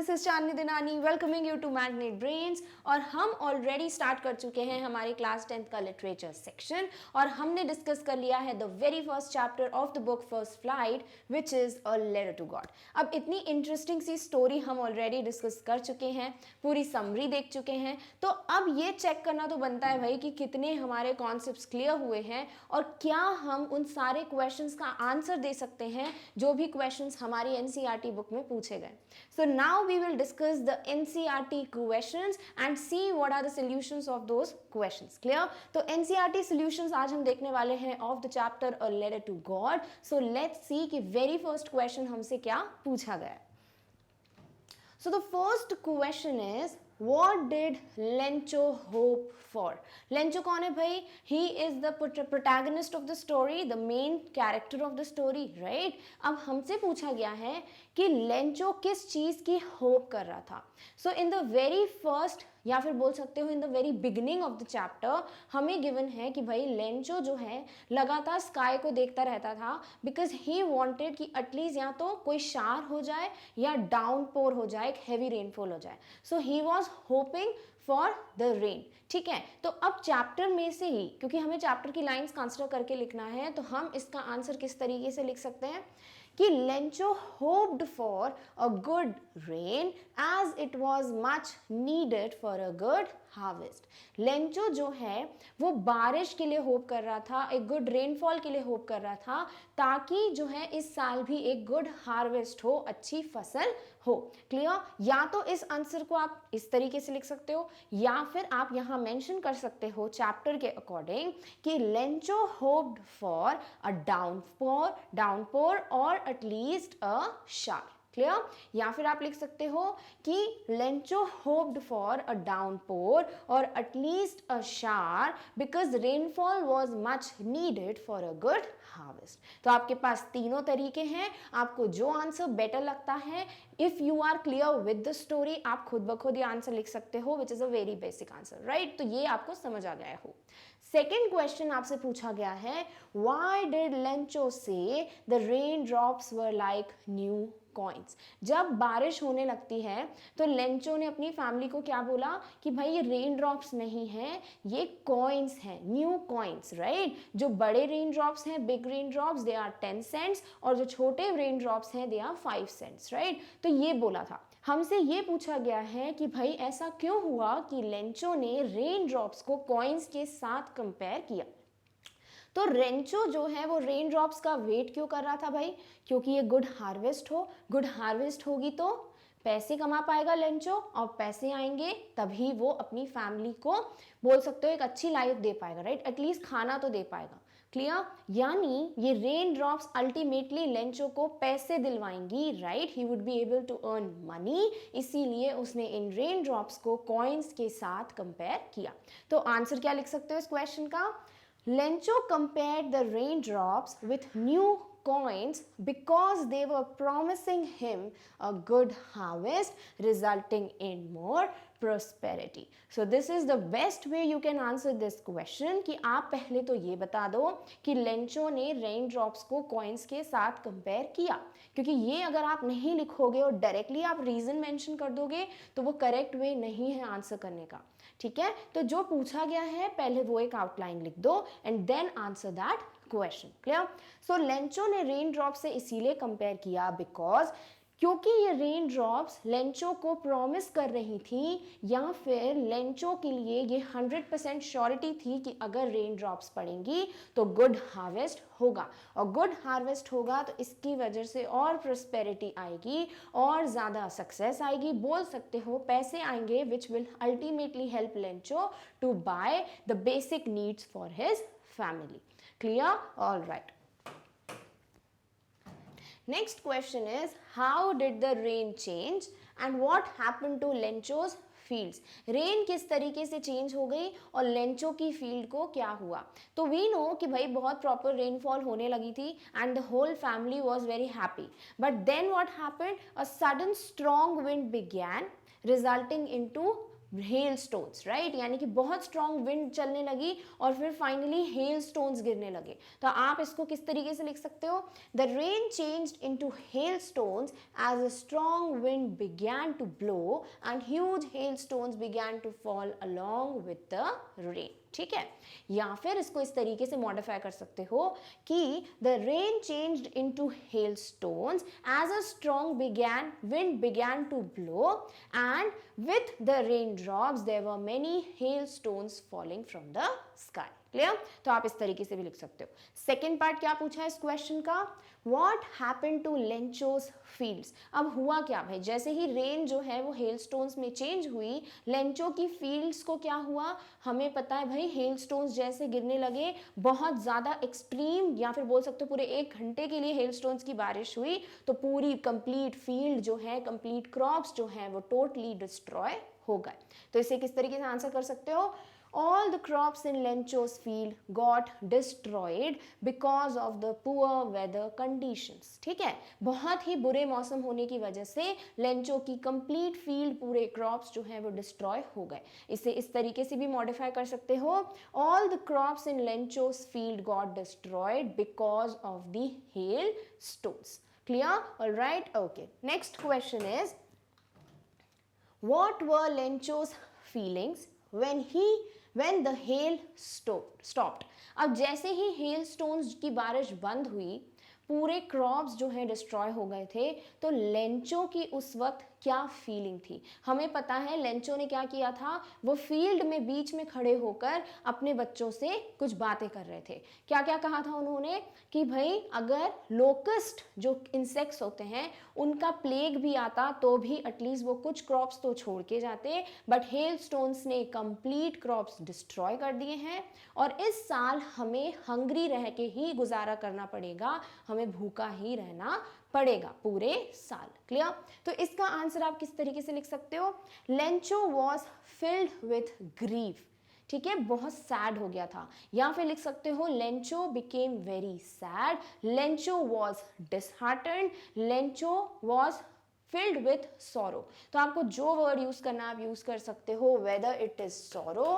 This is Chandni Dinani welcoming you to Magnet Brains. और हम already start कर चुके हैं हमारे क्लास 10th का लिटरेचर सेक्शन और हमने डिस्कस कर लिया है the very first chapter of the book first flight which is a letter to God. अब इतनी इंटरेस्टिंग सी स्टोरी हम ऑलरेडी डिस्कस कर चुके हैं, पूरी समरी देख चुके हैं, तो अब ये चेक करना तो बनता है भाई कि कितने हमारे कॉन्सेप्ट्स क्लियर हुए हैं और क्या हम उन सारे क्वेश्चंस का आंसर दे सकते हैं जो भी क्वेश्चंस हमारी एनसीईआरटी बुक में पूछे गए। So now we will discuss the NCERT questions and see what are the solutions of those questions. Clear? तो NCERT solutions आज हम देखने वाले हैं of the chapter A Letter to God. So let's see कि very first question हमसे क्या पूछा गया है. So the first question is, what did Lencho hope for? Lencho कौन है भाई? He is the protagonist of the story, the main character of the story, right? अब हमसे पूछा गया है कि लेंचो किस चीज़ की होप कर रहा था. So in the very first या फिर बोल सकते हो in the very beginning of the chapter हमें गिवन है कि भाई लेंचो जो है लगातार स्काई को देखता रहता था बिकॉज ही वांटेड कि एटलीस्ट या तो कोई शार हो जाए या डाउनपोर हो जाए, एक हैवी रेनफॉल हो जाए. So he was hoping for the rain. ठीक है, तो अब चैप्टर में से ही, क्योंकि हमें चैप्टर की लाइंस कंसिडर करके लिखना है, तो हम इसका आंसर किस तरीके से लिख सकते हैं कि Lencho hoped for a good rain as it was much needed for a good harvest. Lencho जो है वो बारिश के लिए होप कर रहा था, एक गुड रेनफॉल के लिए होप कर रहा था, ताकि जो है इस साल भी एक गुड हार्वेस्ट हो, अच्छी फसल हो. क्लियर? या तो इस आंसर को आप इस तरीके से लिख सकते हो या फिर आप यहाँ मेंशन कर सकते हो चैप्टर के अकॉर्डिंग कि Lencho hoped for a downpour और एटलीस्ट अ शार. क्लियर? या फिर आप लिख सकते हो कि Lencho hoped for a downpour और एटलीस्ट अ शार because rainfall was much needed for a good harvest. तो आपके पास तीनों तरीके हैं, आपको जो आंसर बेटर लगता है, if you are clear with the story, आप खुद ब खुद ये आंसर लिख सकते हो which is a very basic answer, right? तो ये आपको समझ आ गया हो. सेकेंड क्वेश्चन आपसे पूछा गया है, व्हाई डिड लेंचो से the rain drops were like new coins. जब बारिश होने लगती है तो लेंचो ने अपनी फैमिली को क्या बोला कि भाई ये रेन ड्रॉप्स नहीं हैं, ये कॉइन्स हैं, न्यू कॉइन्स, राइट? जो बड़े रेन ड्रॉप्स हैं, big rain drops, they are 10 cents और जो छोटे रेन ड्रॉप्स हैं दे आर 5 सेंट्स, राइट? तो ये बोला था. हमसे ये पूछा गया है कि भाई ऐसा क्यों हुआ कि लेंचो ने रेन ड्रॉप्स को कॉइन्स के साथ कंपेयर किया. तो रेंचो जो है वो रेन ड्रॉप्स का वेट क्यों कर रहा था भाई? क्योंकि ये गुड हार्वेस्ट हो, गुड हार्वेस्ट होगी तो पैसे कमा पाएगा लेंचो और पैसे आएंगे तभी वो अपनी फैमिली को बोल सकते हो एक अच्छी लाइफ दे पाएगा, राइट? एटलीस्ट खाना तो दे पाएगा. क्लियर? यानी ये रेन ड्रॉप्स अल्टीमेटली लेंचो को पैसे दिलवाएंगी, right? He would be able to earn money, इसीलिए उसने इन रेन ड्रॉप्स को कॉइन्स के साथ कंपेयर किया. तो आंसर क्या लिख सकते हो इस क्वेश्चन का? Lencho compared the raindrops with new coins because they were promising him a good harvest resulting in more prosperity. So this is the best way you can answer this question कि आप पहले तो ये बता दो कि Lencho ने rain drops को कॉइन्स के साथ कंपेयर किया, क्योंकि ये अगर आप नहीं लिखोगे और डायरेक्टली आप रीजन मेंशन कर दोगे तो वो करेक्ट वे नहीं है आंसर करने का. ठीक है, तो जो पूछा गया है पहले वो एक आउटलाइन लिख दो and then answer that question. Clear? So Lencho ने रेन ड्रॉप से इसीलिए कंपेयर किया बिकॉज क्योंकि ये रेन ड्रॉप्स लेंचो को प्रॉमिस कर रही थी या फिर लेंचो के लिए ये 100% श्योरिटी थी कि अगर रेन ड्रॉप्स पड़ेंगी तो गुड हार्वेस्ट होगा और गुड हार्वेस्ट होगा तो इसकी वजह से और प्रॉस्पेरिटी आएगी और ज़्यादा सक्सेस आएगी, बोल सकते हो पैसे आएंगे which will ultimately help Lencho to buy the basic needs for his family. Clear? All right. Next question is, how did the rain change and what happened to Lencho's fields? Rain किस तरीके से change हो गई और Lencho की field को क्या हुआ? तो वी नो कि भाई बहुत प्रॉपर रेनफॉल होने लगी थी and the whole family was very happy, but then what happened? A sudden strong wind began resulting into hail stones, right, यानी कि बहुत स्ट्रॉन्ग विंड चलने लगी और फिर फाइनली हेल स्टोन्स गिरने लगे। तो आप इसको किस तरीके से लिख सकते हो, the rain changed into hail stones as a strong wind began to blow and huge hail stones began to fall along with the rain. ठीक है, या फिर इसको इस तरीके से मॉडिफाई कर सकते हो कि the rain changed into hail stones as a strong wind began to blow and with the raindrops there were many hailstones falling from the sky। Clear, तो आप इस तरीके से भी लिख सकते हो। सेकेंड पार्ट क्या पूछा है इस क्वेश्चन का, What happened to लेंचोस फील्ड्स। अब हुआ क्या भाई, जैसे ही रेन जो है वो हेलस्टोन्स में चेंज हुई, लेंचो की फील्ड्स को क्या हुआ, हमें पता है भाई हेलस्टोन्स जैसे गिरने लगे, बहुत ज़्यादा एक्सट्रीम या फिर बोल सकते हो पूरे 1 घंटे के लिए हेलस्टोन्स की बारिश हुई, तो पूरी कंप्लीट फील्ड जो है, कंप्लीट क्रॉप्स जो है वो टोटली डिस्ट्रॉय हो गए। तो इसे किस तरीके से आंसर कर सकते हो, all the crops in Lencho's field got destroyed because of the poor weather conditions। ठीक है, बहुत ही बुरे मौसम होने की वजह से लेंचो की कंप्लीट फील्ड, पूरे क्रॉप्स जो है वो डिस्ट्रॉय हो गए। इसे इस तरीके से भी मॉडिफाई कर सकते हो, all the crops in Lencho's field got destroyed because of the hailstones। Clear? All right, okay, next question is, what were Lencho's feelings when the hail stopped। अब जैसे ही हेल स्टोन्स की बारिश बंद हुई, पूरे क्रॉप्स जो है डिस्ट्रॉय हो गए थे, तो लेंचो की उस वक्त क्या फीलिंग थी। हमें पता है लेंचो ने क्या किया था, वो फील्ड में बीच में खड़े होकर अपने बच्चों से कुछ बातें कर रहे थे। क्या क्या कहा था उन्होंने कि भाई अगर लोकस्ट जो इंसेक्ट्स होते हैं उनका प्लेग भी आता तो भी एटलीस्ट वो कुछ क्रॉप्स तो छोड़ के जाते, बट हेल स्टोन्स ने कंप्लीट क्रॉप्स डिस्ट्रॉय कर दिए हैं और इस साल हमें हंग्री रह के ही गुजारा करना पड़ेगा, हमें भूखा ही रहना पड़ेगा पूरे साल। क्लियर, तो इसका आंसर आप किस तरीके से लिख सकते हो, Lencho was filled with grief. ठीक है, बहुत सैड हो गया था, या फिर लिख सकते हो Lencho became very sad, Lencho was disheartened, Lencho was filled with sorrow. तो आपको जो वर्ड यूज करना आप यूज कर सकते हो, whether it is sorrow,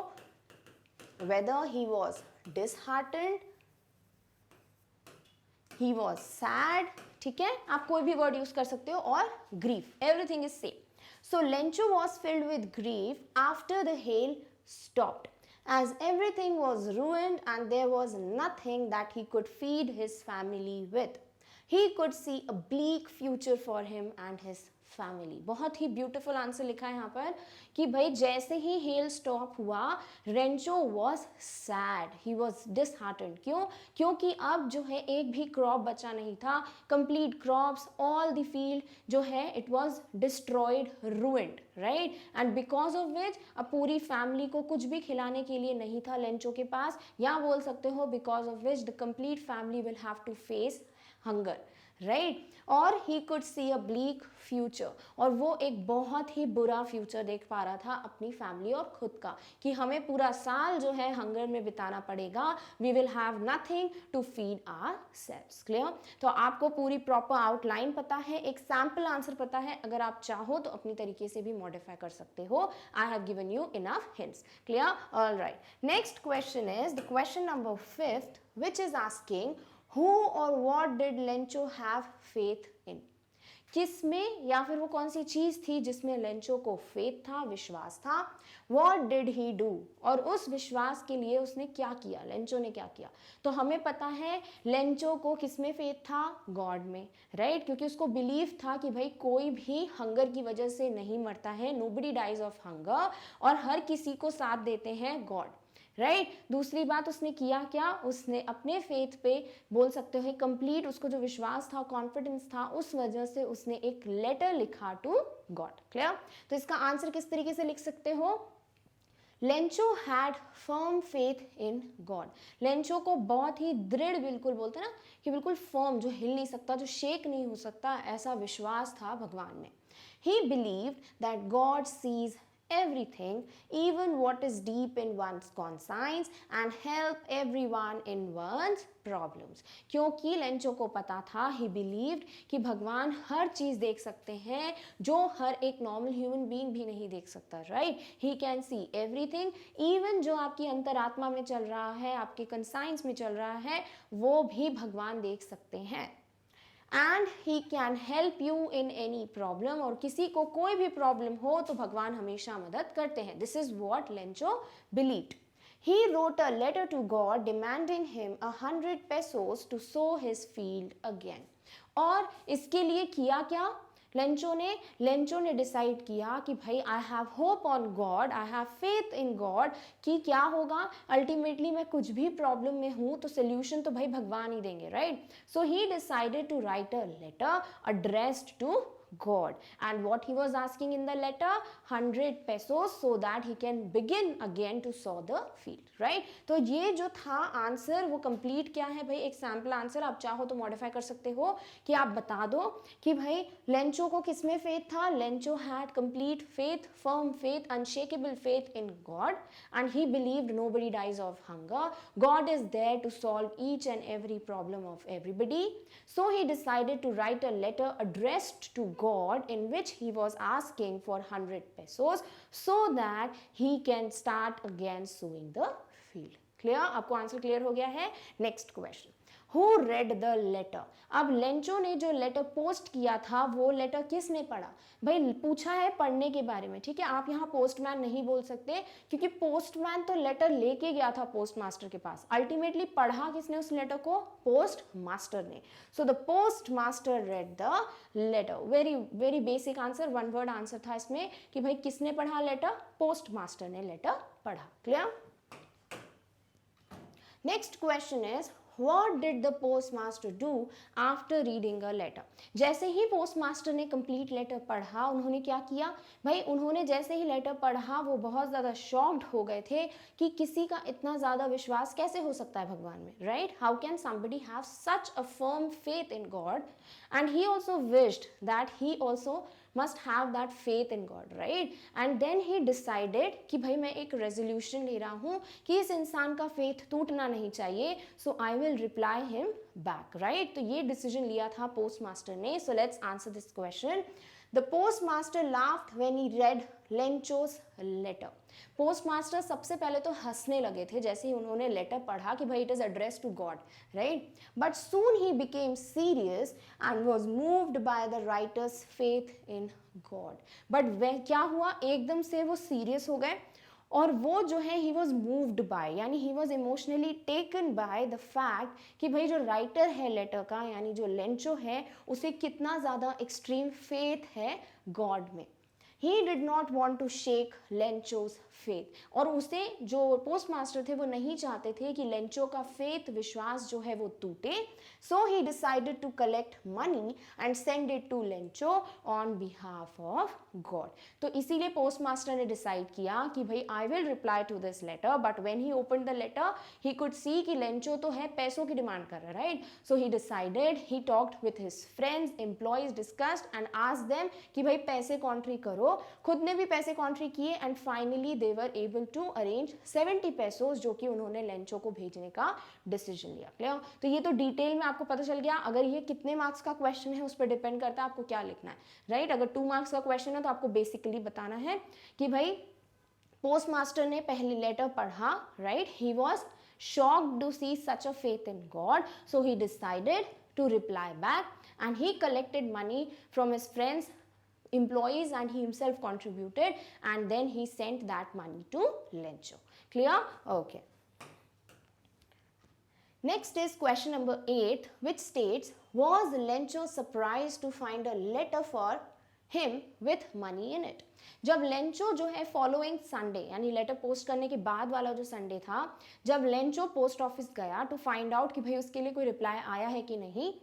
weather he was disheartened, he was sad। ठीक है, आप कोई भी वर्ड यूज कर सकते हो, और grief, everything is same। So Lencho was filled with grief after the hail stopped, as everything was ruined and there was nothing that he could feed his family with। He could see a bleak future for him and his family. बहुत ही beautiful answer लिखा है यहाँ पर कि भाई जैसे ही hello stop हुआ, Rancho was sad, he was disheartened. क्यों, क्योंकि अब जो है एक भी क्रॉप बचा नहीं था, complete crops, all the field जो है it was destroyed, ruined, right, and because of विच अब पूरी फैमिली को कुछ भी खिलाने के लिए नहीं था लेंचो के पास, या बोल सकते हो because of which the complete family will have to face hunger, right, और he could see a bleak future, और वो एक बहुत ही बुरा फ्यूचर देख पा रहा था अपनी फैमिली और खुद का, कि हमें पूरा साल जो है हंगर में बिताना पड़ेगा, we will have nothing to feed ourselves. Clear, तो आपको पूरी प्रॉपर आउटलाइन पता है, एक सैम्पल आंसर पता है, अगर आप चाहो तो अपनी तरीके से भी मॉडिफाई कर सकते हो। I have given you enough hints. Clear, alright, next question is the question number 5th, which is asking who or what did Lencho have faith in। किसमें या फिर वो कौन सी चीज थी जिसमें लेंचो को फेथ था, विश्वास था। What did he do, और उस विश्वास के लिए उसने क्या किया, लेंचो ने क्या किया। तो हमें पता है लेंचो को किसमें फेथ था, गॉड में, राइट, क्योंकि उसको बिलीव था कि भाई कोई भी हंगर की वजह से नहीं मरता है, nobody dies of hunger, और हर किसी को साथ देते हैं गॉड, राइट। दूसरी बात उसने किया क्या, उसने अपने फेथ पे बोल सकते हो कंप्लीट, उसको जो विश्वास था, कॉन्फिडेंस था, उस वजह से उसने एक लेटर लिखा टू गॉड। क्लियर, तो इसका आंसर किस तरीके से लिख सकते हो, Lencho had firm faith in God. Lencho को बहुत ही दृढ़, बिल्कुल बोलते हैं ना कि बिल्कुल फर्म, जो हिल नहीं सकता, जो शेक नहीं हो सकता, ऐसा विश्वास था भगवान में। ही believed that God sees everything, even what is deep in one's conscience, and help everyone in one's problems. क्योंकि लेंचो को पता था, he believed कि भगवान हर चीज़ देख सकते हैं जो हर एक नॉर्मल ह्यूमन बीइंग भी नहीं देख सकता, right? he can see everything, even जो आपकी अंतरात्मा में चल रहा है, आपके कंसाइंस में चल रहा है, वो भी भगवान देख सकते हैं. And he can help you in any problem, और किसी को कोई भी प्रॉब्लम हो तो भगवान हमेशा मदद करते हैं. This is what Lencho believed. He wrote a letter to God demanding him 100 pesos to sow his field again. और इसके लिए किया क्या? लेंचो ने डिसाइड किया कि भाई I have hope on God, I have faith in God कि क्या होगा, अल्टीमेटली मैं कुछ भी प्रॉब्लम में हूँ तो सोल्यूशन तो भाई भगवान ही देंगे, right? So he decided to write a letter addressed to God. And what he was asking in the letter, 100 pesos so that he can begin again to sow the field, right? तो ये जो था answer वो complete क्या है भाई, एक sample answer. आप चाहो तो मॉडिफाई कर सकते हो कि आप बता दो कि भाई लेंचो को किसमें फेथ था. Lencho had complete faith, firm faith, unshakeable faith in God, and he believed nobody dies of hunger. God is there to solve each and every problem of everybody. So he decided to write a letter addressed to God in which he was asking for 100 pesos so that he can start again sowing the field. Clear? आपको answer clear हो गया है? Next question, Who read the letter? अब Lencho ने जो letter post किया था वो लेटर किसने पढ़ा? भाई पूछा है पढ़ने के बारे में, ठीक है. आप यहाँ पोस्टमैन नहीं बोल सकते क्योंकि पोस्टमैन तो लेटर लेके गया था पोस्ट मास्टर के पास. अल्टीमेटली पढ़ा किसने उस लेटर को? पोस्ट मास्टर ने. So the post master read the letter. Very very basic answer, one word answer था इसमें कि भाई किसने पढ़ा लेटर? पोस्ट मास्टर ने लेटर पढ़ा. Clear? Next question is What did the postmaster do after reading a letter? जैसे ही postmaster ने कंप्लीट लेटर पढ़ा, उन्होंने क्या किया भाई? उन्होंने जैसे ही लेटर पढ़ा वो बहुत ज़्यादा शॉक्ड हो गए थे कि किसी का इतना ज़्यादा विश्वास कैसे हो सकता है भगवान में, right? How can somebody have such a firm faith in God? And he also wished that he also must have that faith in God, right? And then he decided कि भाई मैं एक रेजोल्यूशन ले रहा हूँ कि इस इंसान का फेथ टूटना नहीं चाहिए, so I will reply him back, right? तो ये डिसीजन लिया था पोस्ट मास्टर ने. So let's answer this question. The postmaster laughed when he read Lencho's letter. Postmaster सबसे पहले तो हंसने लगे थे जैसे ही उन्होंने लेटर पढ़ा कि भाई it is address to God, right? But soon he became serious and was moved by the writer's faith in God. But वह क्या हुआ, एकदम से वो सीरियस हो गए और वो जो है ही वॉज मूव्ड बाय, यानी he was emotionally taken by the fact कि भाई जो राइटर है लेटर का, यानी जो लेंचो है, उसे कितना ज़्यादा एक्सट्रीम फेथ है गॉड में. He did not want to shake Lencho's faith. और उसे जो पोस्ट मास्टर थे वो नहीं चाहते थे कि लेंचो का फेथ, विश्वास जो है वो टूटे. So he decided to collect money and send it to Lencho on behalf of God. तो इसीलिए पोस्ट मास्टर ने डिसाइड किया कि भाई I will reply to this letter, but when he opened the letter he could see कि Lencho तो है पैसों की डिमांड कर रहा है, right? So he decided, he talked with his friends, employees, discussed and asked them कि भाई पैसे कॉन्ट्री करो. खुद ने भी पैसे कॉन्ट्री किए and finally they were able to arrange 70 pesos जो कि उन्होंने लेंचो को भेजने का डिसीजन लिया. क्लियर? तो ये तो डिटेल में आपको पता चल गया. अगर ये कितने मार्क्स का क्वेश्चन है उस पर डिपेंड करता है आपको क्या लिखना है, राइट? अगर 2 मार्क्स का क्वेश्चन है तो आपको बेसिकली बताना है कि भाई पोस्ट मास्टर ने पहले लेटर पढ़ा, right? He was shocked to see such a faith in God, so he decided to reply back and he collected money from his friends, employees, and he himself contributed, and then he sent that money to Lencho. Clear? Okay. Next is question number 8, which states, was Lencho surprised to find a letter for him with money in it? जब Lencho जो है following Sunday, यानी letter post करने के बाद वाला जो Sunday था, जब लेंचो पोस्ट ऑफिस गया टू फाइंड आउट कि भाई उसके लिए कोई रिप्लाई आया है कि नहीं,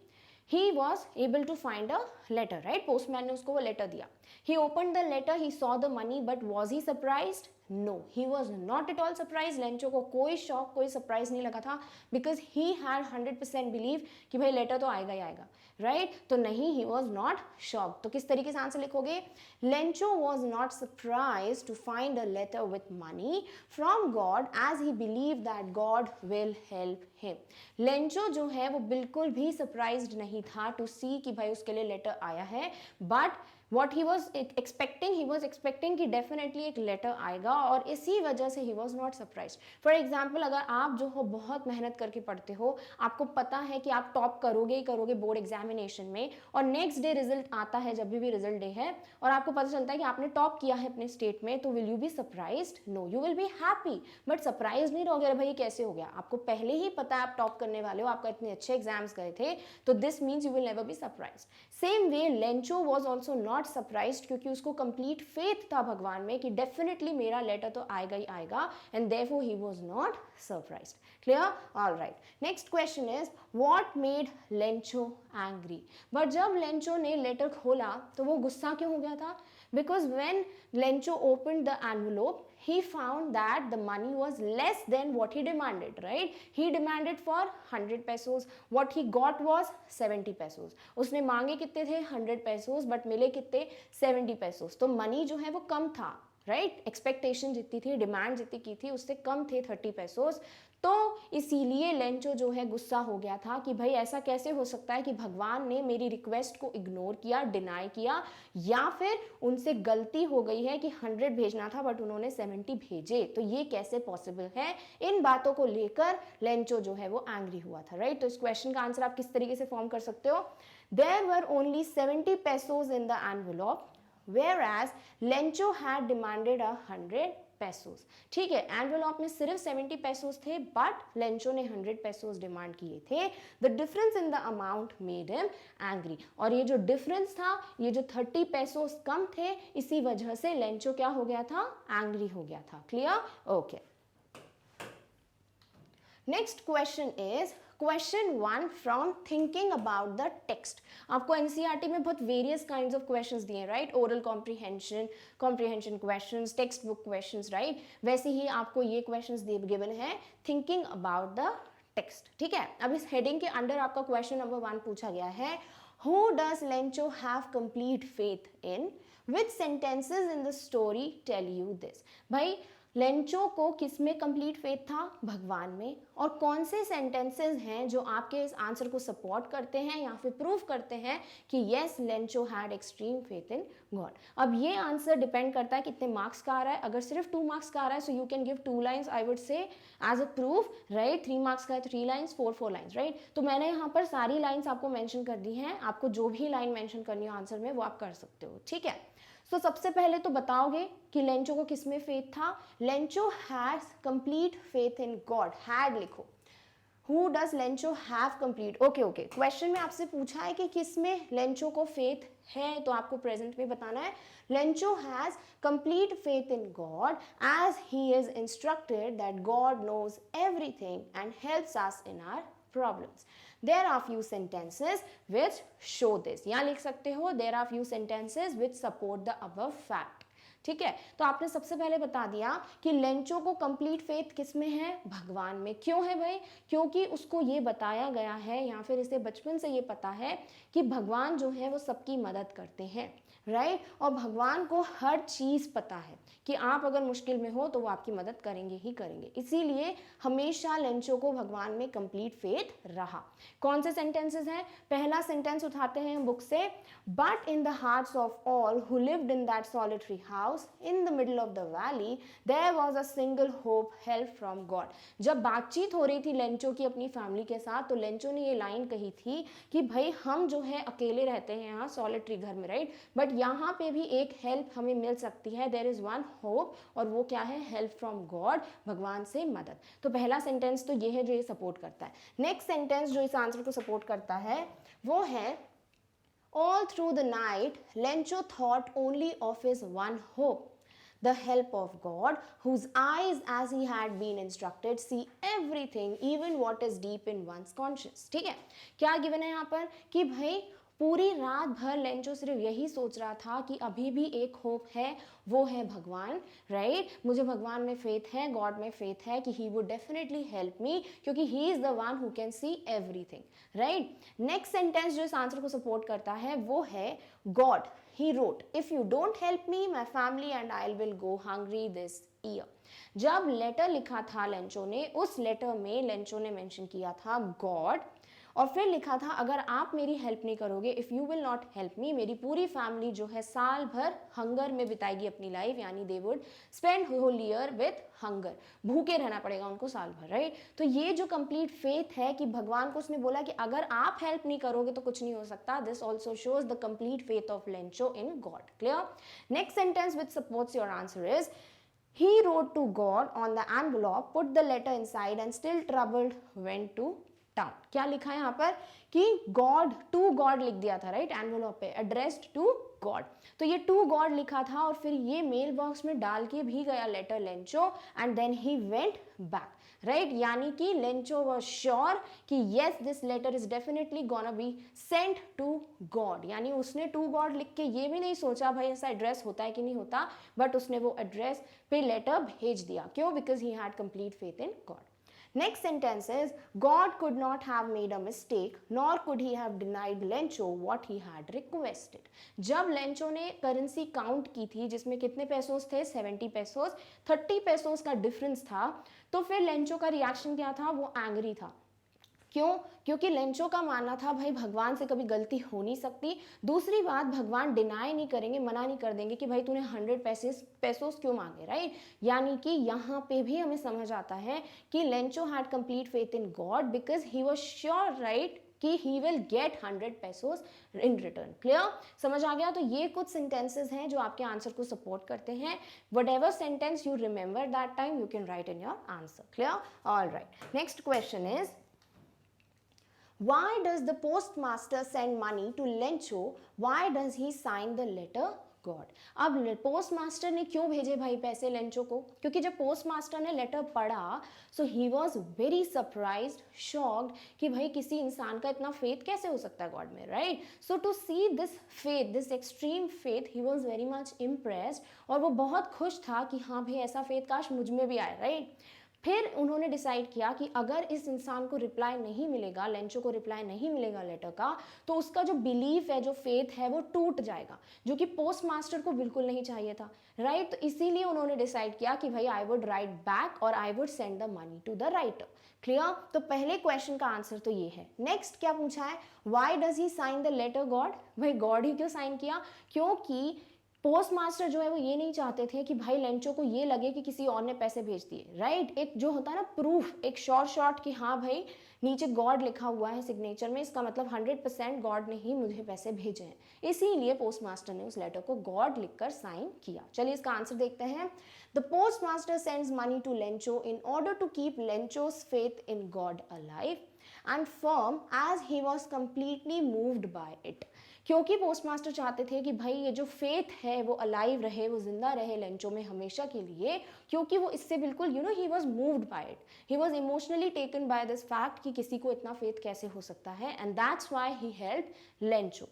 he was able to find a letter, right? Postman ने उसको वो लेटर दिया. He opened the letter, he saw the money, but was he surprised? नो, he was not at all surprise. Lencho को कोई शॉक, कोई सरप्राइज नहीं लगा था, बिकॉज ही हैड 100% बिलीव कि भाई लेटर तो आएगा ही आएगा, राइट? तो नहीं, ही वॉज नॉट शॉक. तो किस तरीके से आंसर लिखोगे? Lencho was not surprise to find a letter with money from God as he believe that God will help him. Lencho जो है वो बिल्कुल भी सरप्राइज्ड नहीं था टू सी कि भाई उसके लिए लेटर आया है, but what he was expecting कि डेफिनेटली एक लेटर आएगा, और इसी वजह से he was not surprised. For example, अगर आप जो हो बहुत मेहनत करके पढ़ते हो, आपको पता है कि आप टॉप करोगे ही करोगे बोर्ड एग्जामिनेशन में, और नेक्स्ट डे रिजल्ट आता है, जब भी रिजल्ट डे है, और आपको पता चलता है कि आपने टॉप किया है अपने स्टेट में, तो विल यू बी सरप्राइज्ड? नो, you will be happy, but surprise नहीं रहोगे अरे भाई कैसे हो गया. आपको पहले ही पता है आप टॉप करने वाले हो, आपका इतने अच्छे एग्जाम्स गए थे, तो this means you will never be surprised. Same way Lencho was also not surprised, क्योंकि उसको कंप्लीट फेथ था भगवान में कि डेफिनेटली मेरा लेटर तो आएगा ही आएगा, and therefore he was not surprised. Clear? Alright. Next question is what made Lencho angry. But जब लेंचो ने लेटर खोला तो वो गुस्सा क्यों हो गया था? Because when Lencho opened the envelope, he found that the money was less than what he demanded, right? He demanded for 100 pesos, what he got was 70 pesos. उसने मांगे कितने थे? 100 pesos, but मिले कितने? 70 pesos. तो मनी जो है वो कम था, राइट? एक्सपेक्टेशन जितनी थी, डिमांड जितनी की थी, उससे कम थे 30 pesos. तो इसीलिए लेंचो जो है गुस्सा हो गया था कि भाई ऐसा कैसे हो सकता है कि भगवान ने मेरी रिक्वेस्ट को इग्नोर किया, डिनाई किया, या फिर उनसे गलती हो गई है कि 100 भेजना था बट उन्होंने 70 भेजे, तो ये कैसे पॉसिबल है? इन बातों को लेकर लेंचो जो है वो एंग्री हुआ था, राइट? तो इस क्वेश्चन का आंसर आप किस तरीके से फॉर्म कर सकते हो? There were only 70 pesos in the envelope, whereas Lencho had demanded 100 pesos. ठीक है, एनवेलॉप में सिर्फ 70 pesos थे, बट लेंचो ने 100 pesos डिमांड किए थे. The difference in the amount made him angry. और ये जो डिफरेंस था, ये जो 30 pesos कम थे, इसी वजह से लेंचो क्या हो गया था? एंग्री हो गया था. Clear? Okay. Next question is question 1 from thinking about the text. आपको एनसीईआरटी में बहुत वेरियस काइंड्स ऑफ क्वेश्चंस दिए, right? Oral comprehension, comprehension questions, text book questions, right? वैसे ही आपको ये क्वेश्चंस गिवन है थिंकिंग अबाउट द टेक्स्ट. ठीक है, अब इस हेडिंग के अंडर आपका क्वेश्चन नंबर 1 पूछा गया है, who does Lencho have complete faith in? Which sentences in the story tell you this? भाई लेंचो को किस में कंप्लीट फेथ था? भगवान में. और कौन से सेंटेंसेस हैं जो आपके इस आंसर को सपोर्ट करते हैं या फिर प्रूव करते हैं कि yes Lencho had extreme faith in God? अब ये आंसर डिपेंड करता है कितने मार्क्स का आ रहा है. अगर सिर्फ 2 मार्क्स का आ रहा है, so you can give 2 lines, I would say as a proof, right? 3 marks का है 3 लाइन्स, 4 लाइन्स, राइट? तो मैंने यहाँ पर सारी लाइन्स आपको मैंशन कर दी हैं. आपको जो भी लाइन मैंशन करनी हो आंसर में वो आप कर सकते हो. ठीक है, तो सबसे पहले तो बताओगे कि लेंचो को किसमें फेथ था? Lencho has complete faith in God. Had लिखो. Who does Lencho have complete? Okay, question में आपसे पूछा है कि किसमें लेंचो को फेथ है, तो आपको प्रेजेंट में बताना है. Lencho has complete faith in God as he is instructed that God knows everything and helps us in our problems. There are few sentences which show this. यहाँ लिख सकते हो there are few sentences which support the above fact. ठीक है, तो आपने सबसे पहले बता दिया कि लेंचो को कंप्लीट फेथ किस में है? भगवान में. क्यों है भाई? क्योंकि उसको ये बताया गया है या फिर इसे बचपन से ये पता है कि भगवान जो है वो सबकी मदद करते हैं, राइट? और भगवान को हर चीज़ पता है कि आप अगर मुश्किल में हो तो वो आपकी मदद करेंगे ही करेंगे. इसीलिए हमेशा लेंचो को भगवान में कंप्लीट फेथ रहा. कौन से सेंटेंसेस हैं? पहला सेंटेंस उठाते हैं हम बुक से. But in the hearts of all who lived in that solitary house in the middle of the valley there was a single hope, help from God. जब बातचीत हो रही थी लेंचो की अपनी फैमिली के साथ, तो लेंचो ने ये लाइन कही थी कि भाई हम जो है अकेले रहते हैं यहाँ सॉलिटरी घर में, राइट? बट यहाँ पे भी एक हेल्प हमें मिल सकती है. देयर इज वन होप, और वो क्या है? हेल्प फ्रॉम गॉड, भगवान से मदद. तो पहला सेंटेंस तो ये है जो ये सपोर्ट करता है. नेक्स्ट सेंटेंस जो इस आंसर को सपोर्ट करता है वो है all through the night Lencho thought only of his one hope, the help of God, whose eyes as he had been instructed see everything even what is deep in one's conscience. ठीक है, क्या given है यहाँ पर कि भाई पूरी रात भर लेंचो सिर्फ यही सोच रहा था कि अभी भी एक होप है, वो है भगवान, राइट? मुझे भगवान में फेथ है, गॉड में फेथ है कि he would definitely help me, क्योंकि he is the one who can see everything, right? Next sentence जो इस आंसर को सपोर्ट करता है वो है God, he wrote, if you don't help me my family and I will go hungry this year. जब letter लिखा था लेंचो ने, उस लेटर में लेंचो ने मेंशन किया था गॉड, और फिर लिखा था अगर आप मेरी हेल्प नहीं करोगे, if you will not help me, मेरी पूरी फैमिली जो है साल भर हंगर में बिताएगी अपनी लाइफ, यानी they would spend whole year with hunger, भूखे रहना पड़ेगा उनको साल भर, राइट? तो ये जो कंप्लीट फेथ है कि भगवान को उसने बोला कि अगर आप हेल्प नहीं करोगे तो कुछ नहीं हो सकता, this also shows the complete faith of Lencho in God. Clear? Next sentence which supports your answer is he wrote to God on the envelope, put the letter inside and still troubled went to town। क्या लिखा है यहाँ पर कि God to God लिख दिया था, right? Envelope पे एड्रेस्ड टू गॉड, तो ये टू गॉड लिखा था और फिर ये मेल बॉक्स में डाल के भी गया letter Lencho, and then he went back, right? यानी कि लेंचो वाज श्योर कि yes this letter is definitely gonna be sent to God, यानी उसने टू गॉड लिख के ये भी नहीं सोचा भाई ऐसा एड्रेस होता है कि नहीं होता, बट उसने वो एड्रेस पे लेटर भेज दिया। क्यों? Because he had complete faith in God. Next sentence is God could not have made a mistake nor could he have denied Lencho what he had requested। जब लेंचो ने currency count की थी जिसमें कितने pesos थे, 70 pesos, 30 pesos का difference था, तो फिर लेंचो का रिएक्शन क्या था? वो एंग्री था। क्यों? क्योंकि लेंचो का मानना था भाई भगवान से कभी गलती हो नहीं सकती। दूसरी बात, भगवान डिनाई नहीं करेंगे, मना नहीं कर देंगे कि भाई तूने 100 पेसोस क्यों मांगे, राइट? यानी कि यहाँ पे भी हमें समझ आता है कि Lencho had complete faith in God because he was sure, right, कि he will get 100 pesos in return. Clear? समझ आ गया? तो ये कुछ सेंटेंसेस हैं जो आपके आंसर को सपोर्ट करते हैं। whatever sentence you remember that time you can write in your answer। clear? all right, next question is why does the postmaster send money to Lencho? Why does he sign the letter God? अब post master ने क्यों भेजे भाई पैसे Lencho को? क्योंकि जब post master ने लेटर पढ़ा so he was very surprised, shocked कि भाई किसी इंसान का इतना फेथ कैसे हो सकता है गॉड में, right? So to see this faith, this extreme faith, he was very much impressed और वो बहुत खुश था कि हाँ भाई ऐसा फेथ काश मुझ में भी आए, राइट? फिर उन्होंने डिसाइड किया कि अगर इस इंसान को रिप्लाई नहीं मिलेगा, लेंचो को रिप्लाई नहीं मिलेगा लेटर का, तो उसका जो बिलीफ है, जो फेथ है, वो टूट जाएगा, जो कि पोस्ट मास्टर को बिल्कुल नहीं चाहिए था, राइट? तो इसीलिए उन्होंने डिसाइड किया कि भाई आई वुड राइट बैक और I would send the money to the writer. Clear? तो पहले क्वेश्चन का आंसर तो ये है। नेक्स्ट क्या पूछा है? Why does he sign the letter God? भाई गॉड ही क्यों साइन किया? क्योंकि पोस्ट मास्टर जो है वो ये नहीं चाहते थे कि भाई लेंचो को ये लगे कि किसी और ने पैसे भेज दिए, राइट? एक जो होता है ना प्रूफ, एक शॉर्ट कि हाँ भाई नीचे गॉड लिखा हुआ है सिग्नेचर में, इसका मतलब 100% गॉड ने ही मुझे पैसे भेजे हैं, इसीलिए पोस्ट मास्टर ने उस लेटर को गॉड लिखकर साइन किया। चलिए इसका आंसर देखते हैं। The post master sends money to Lencho in order to keep Lencho's faith in God alive and firm as he was completely moved by it। क्योंकि पोस्टमास्टर चाहते थे कि भाई ये जो फेथ है वो अलाइव रहे, वो जिंदा रहे लेंचो में हमेशा के लिए, क्योंकि वो इससे बिल्कुल he was moved by it, he was emotionally taken by this fact कि किसी को इतना फेथ कैसे हो सकता है, and that's why he helped Lencho.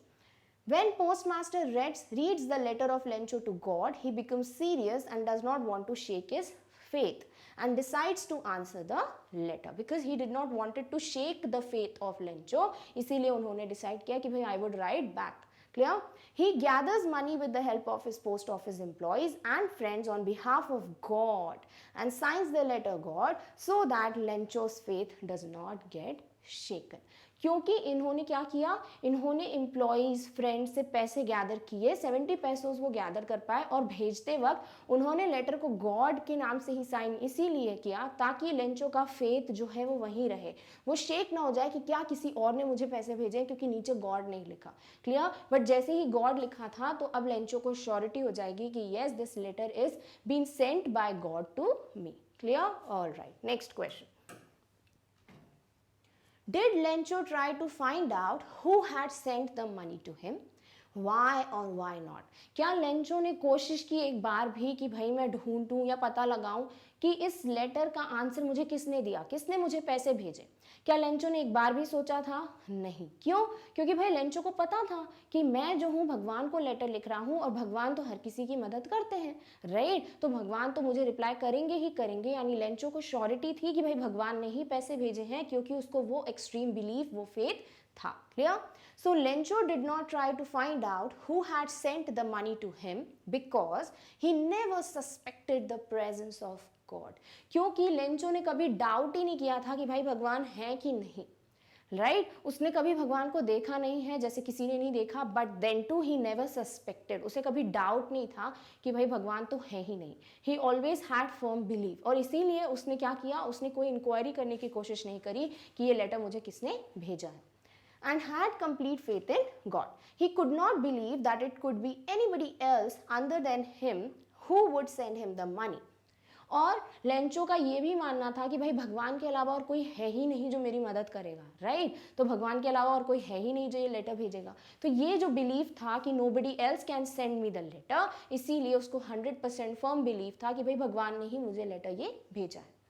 When postmaster reads the letter of Lencho to God, he becomes serious and does not want to shake his faith and decides to answer the letter because he did not wanted to shake the faith of Lencho। इसीलिए उन्होंने decide किया कि भाई I would write back। Clear? He gathers money with the help of his post office employees and friends on behalf of God and signs the letter God so that Lencho's faith does not get shaken। क्योंकि इन्होंने क्या किया, इन्होंने employees friend से पैसे gather किए, 70 pesos वो gather कर पाए, और भेजते वक्त उन्होंने लेटर को गॉड के नाम से ही साइन इसीलिए किया ताकि लेंचो का फेथ जो है वो वहीं रहे, वो शेक ना हो जाए कि क्या किसी और ने मुझे पैसे भेजे, क्योंकि नीचे गॉड नहीं लिखा। क्लियर? बट जैसे ही गॉड लिखा था तो अब लेंचो को श्योरिटी हो जाएगी कि yes this letter is been sent by God to me. Clear? All right, next question. Did Lencho try to find out who had sent the money to him? Why और why not? क्या Lencho ने कोशिश की एक बार भी कि भाई मैं ढूंढूं या पता लगाऊं कि इस लेटर का आंसर मुझे किसने दिया, किसने मुझे पैसे भेजे? क्या लेंचो ने एक बार भी सोचा था? नहीं। क्यों? क्योंकि भाई लेंचो को पता था कि मैं जो हूँ भगवान को लेटर लिख रहा हूँ और भगवान तो हर किसी की मदद करते हैं, राइट? तो भगवान तो मुझे रिप्लाई करेंगे ही करेंगे, यानी लेंचो को श्योरिटी थी कि भाई भगवान ने ही पैसे भेजे हैं, क्योंकि उसको वो एक्सट्रीम बिलीफ, वो फेथ था। Clear? So Lencho did not try to find out who had sent the money to him because he never suspected the presence of God. क्योंकि लेंचो ने कभी डाउट ही नहीं किया था कि भाई भगवान है कि नहीं, राइट? उसने कभी भगवान को देखा नहीं है, जैसे किसी ने नहीं देखा, but then to he never suspected, उसे कभी डाउट नहीं था कि भाई भगवान तो है ही नहीं। ही ऑलवेज हैड फर्म बिलीव, और इसीलिए उसने क्या किया, उसने कोई इंक्वायरी करने की कोशिश नहीं करी कि ये लेटर मुझे किसने भेजा है, and had complete faith in God. He could not believe that it could be anybody else other than him who would send him the money. और लेंचो का ये भी मानना था कि भाई भगवान के अलावा और कोई है ही नहीं जो मेरी मदद करेगा, राइट? तो भगवान के अलावा और कोई है ही नहीं जो ये लेटर भेजेगा। तो ये जो बिलीफ था कि nobody else can send me the letter, इसीलिए उसको 100% फर्म बिलीफ था कि भाई भगवान ने ही मुझे लेटर ये भेजा है।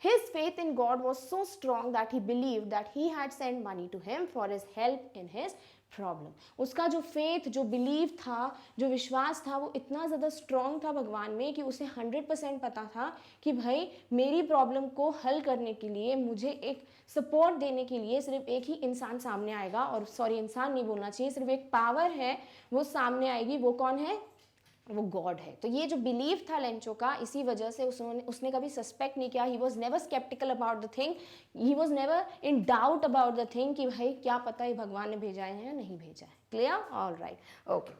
His faith in God was so strong that he believed that he had sent money to him for his help in his problem. उसका जो फेथ, जो बिलीव था, जो विश्वास था, वो इतना ज़्यादा स्ट्रॉन्ग था भगवान में कि उसे 100% पता था कि भाई मेरी प्रॉब्लम को हल करने के लिए, मुझे एक सपोर्ट देने के लिए सिर्फ एक ही इंसान सामने आएगा, और सॉरी इंसान नहीं बोलना चाहिए, सिर्फ एक पावर है वो सामने आएगी। वो कौन है? वो गॉड है। तो ये जो बिलीव था लेंचो का, इसी वजह से उसने कभी सस्पेक्ट नहीं किया। He was never sceptical about the thing, he was never in doubt about the thing कि भाई क्या पता है भगवान ने भेजा है या नहीं भेजा है। Clear? All right, okay.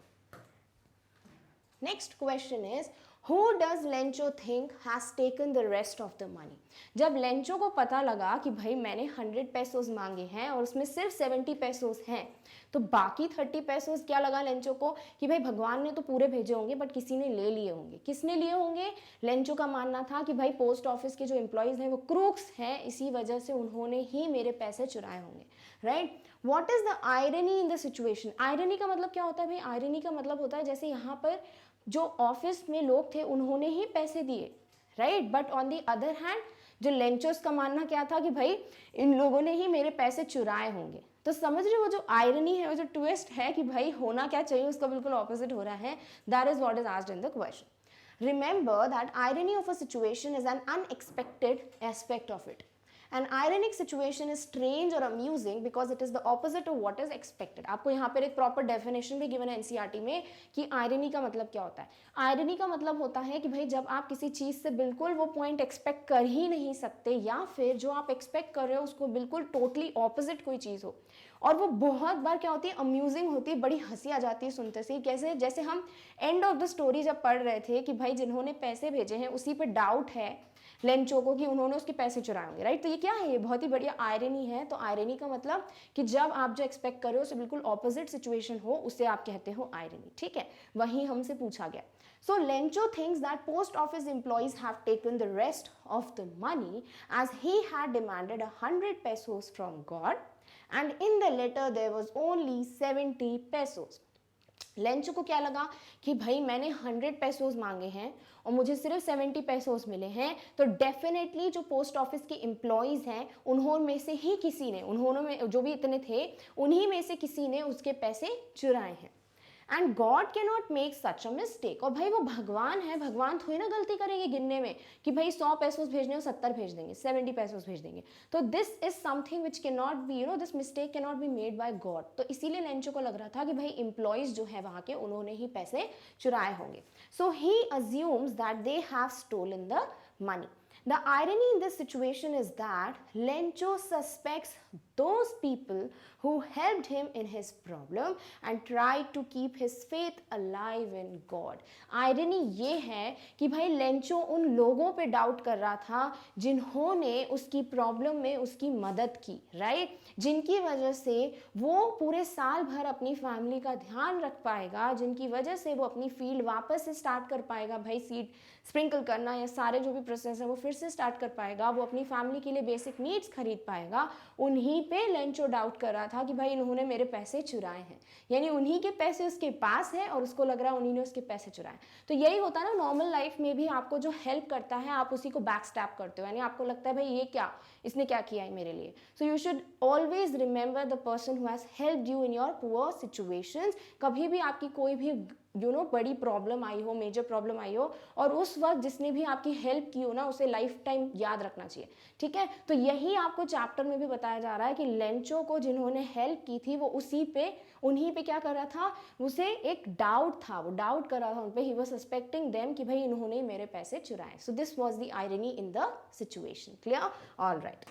Next question is, Who does Lencho think has taken the rest of the money? जब लेंचो को पता लगा कि भाई मैंने 100 पेसोस मांगे हैं और उसमें सिर्फ 70 पेसोस हैं, तो बाकी 30 पेसोस क्या लगा लेंचो को कि भाई भगवान ने तो पूरे भेजे होंगे बट किसी ने ले लिए होंगे। किसने लिए होंगे? लेंचो का मानना था कि भाई पोस्ट ऑफिस के जो एम्प्लॉयज़ हैं वो क्रूक्स हैं, इसी वजह से उन्होंने ही मेरे पैसे चुराए होंगे, right? What is the irony in the situation? Irony का मतलब क्या होता है भाई? आयरनी का मतलब होता है जैसे यहाँ पर जो ऑफिस में लोग थे उन्होंने ही पैसे दिए, right? But on the other hand जो लेंचोस का मानना क्या था कि भाई इन लोगों ने ही मेरे पैसे चुराए होंगे। तो समझ रहे हो, वो जो आयरनी है, वो जो ट्विस्ट है कि भाई होना क्या चाहिए उसका बिल्कुल ऑपोजिट हो रहा है। That is what is asked in the question. Remember that irony of a situation is an unexpected aspect of it. An ironic situation is strange or amusing because it is the opposite of what is expected. आपको यहाँ पर एक proper definition भी given है NCERT में कि irony का मतलब क्या होता है। आयरनी का मतलब होता है कि भाई जब आप किसी चीज़ से बिल्कुल वो पॉइंट एक्सपेक्ट कर ही नहीं सकते, या फिर जो आप एक्सपेक्ट कर रहे हो उसको बिल्कुल टोटली ऑपोजिट कोई चीज़ हो, और वो बहुत बार क्या होती है, अम्यूजिंग होती है, बड़ी हंसी आ जाती है सुनते से। कैसे? जैसे हम एंड ऑफ द स्टोरी जब पढ़ रहे थे कि भाई जिन्होंने पैसे भेजे हैं उसी पे डाउट है लेंचो को कि उन्होंने उसके पैसे चुराए होंगे, राइट? तो ये क्या है? ये बहुत ही बढ़िया आयरनी है। तो आयरनी का मतलब कि जब आप जो एक्सपेक्ट कर रहे हो उससे बिल्कुल ऑपोजिट सिचुएशन हो, उसे आप कहते हो आयरनी, ठीक है? वही हमसे पूछा गया। So Lencho thinks that post office employees have taken the rest of the money as he had demanded 100 pesos from God and in the letter there was only 70 pesos. Lencho को क्या लगा कि भाई मैंने 100 पेसोस मांगे हैं और मुझे सिर्फ 70 पेसोस मिले हैं, तो डेफिनेटली जो पोस्ट ऑफिस के एम्प्लॉयज़ हैं उन्होंने में से ही किसी ने, उन्होंने में जो भी इतने थे उन्हीं में से किसी ने उसके पैसे चुराए हैं। And God can not make such a mistake. और भाई वो भगवान है, भगवान थोड़ी ना गलती करेंगे गिनने में कि भाई 100 पेसोस भेजने हो 70 भेज देंगे, 70 पेसोस भेज देंगे। तो this is something which can not B, this mistake can not be made by God. तो इसीलिए लेंचो को लग रहा था कि भाई एम्प्लॉयज़ जो है वहाँ के उन्होंने ही पैसे चुराए होंगे। So he assumes that they have stolen the money. The irony in this situation is that Lencho suspects those people who helped him in his problem and tried to keep his faith alive in God. Irony ये है कि भाई Lencho उन लोगों पे doubt कर रहा था जिन्होंने उसकी प्रॉब्लम में उसकी मदद की, राइट? जिनकी वजह से वो पूरे साल भर अपनी फैमिली का ध्यान रख पाएगा, जिनकी वजह से वो अपनी फील्ड वापस से स्टार्ट कर पाएगा, भाई सीड स्प्रिंकल करना या सारे जो भी प्रोसेस है वो फिर फिर से स्टार्ट कर पाएगा, वो अपनी फैमिली के लिए बेसिक नीड्स खरीद पाएगा, उन्हीं पे लेंचो डाउट कर रहा था कि भाई इन्होंने मेरे पैसे चुराए हैं, यानी उन्हीं के पैसे उसके पास है और उसको लग रहा है उन्हीं ने उसके पैसे चुराए। तो यही होता है ना, नॉर्मल लाइफ में भी आपको जो हेल्प करता है आप उसी को बैक स्टैप करते हो, यानी आपको लगता है भाई ये क्या, इसने क्या किया है मेरे लिए। So you should always remember the person who has helped you in your poor situations. कभी भी आपकी कोई भी बड़ी प्रॉब्लम आई हो, मेजर प्रॉब्लम आई हो, और उस वक्त जिसने भी आपकी हेल्प की हो ना, उसे लाइफ टाइम याद रखना चाहिए, ठीक है। तो यही आपको चैप्टर में भी बताया जा रहा है कि लेंचो को जिन्होंने हेल्प की थी वो उन्हीं पे क्या कर रहा था, उसे एक डाउट था, वो डाउट कर रहा था उन पे, ही वाज सस्पेक्टिंग देम कि भाई इन्होंने मेरे पैसे चुराए। So this was the irony in the situation. Clear? Alright,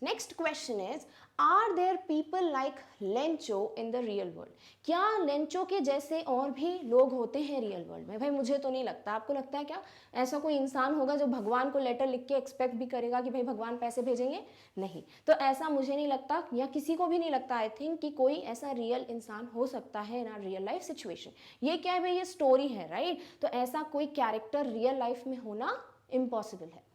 next question is, are there people like Lencho in the real world? क्या लेंचो के जैसे और भी लोग होते हैं रियल वर्ल्ड में? भाई मुझे तो नहीं लगता, आपको लगता है क्या ऐसा कोई इंसान होगा जो भगवान को लेटर लिख के एक्सपेक्ट भी करेगा कि भाई भगवान पैसे भेजेंगे? नहीं, तो ऐसा मुझे नहीं लगता, या किसी को भी नहीं लगता आई थिंक कि कोई ऐसा रियल इंसान हो सकता है in our real life situation. ये क्या है भाई, ये स्टोरी है, राइट? तो ऐसा कोई कैरेक्टर रियल लाइफ में होना इम्पॉसिबल है।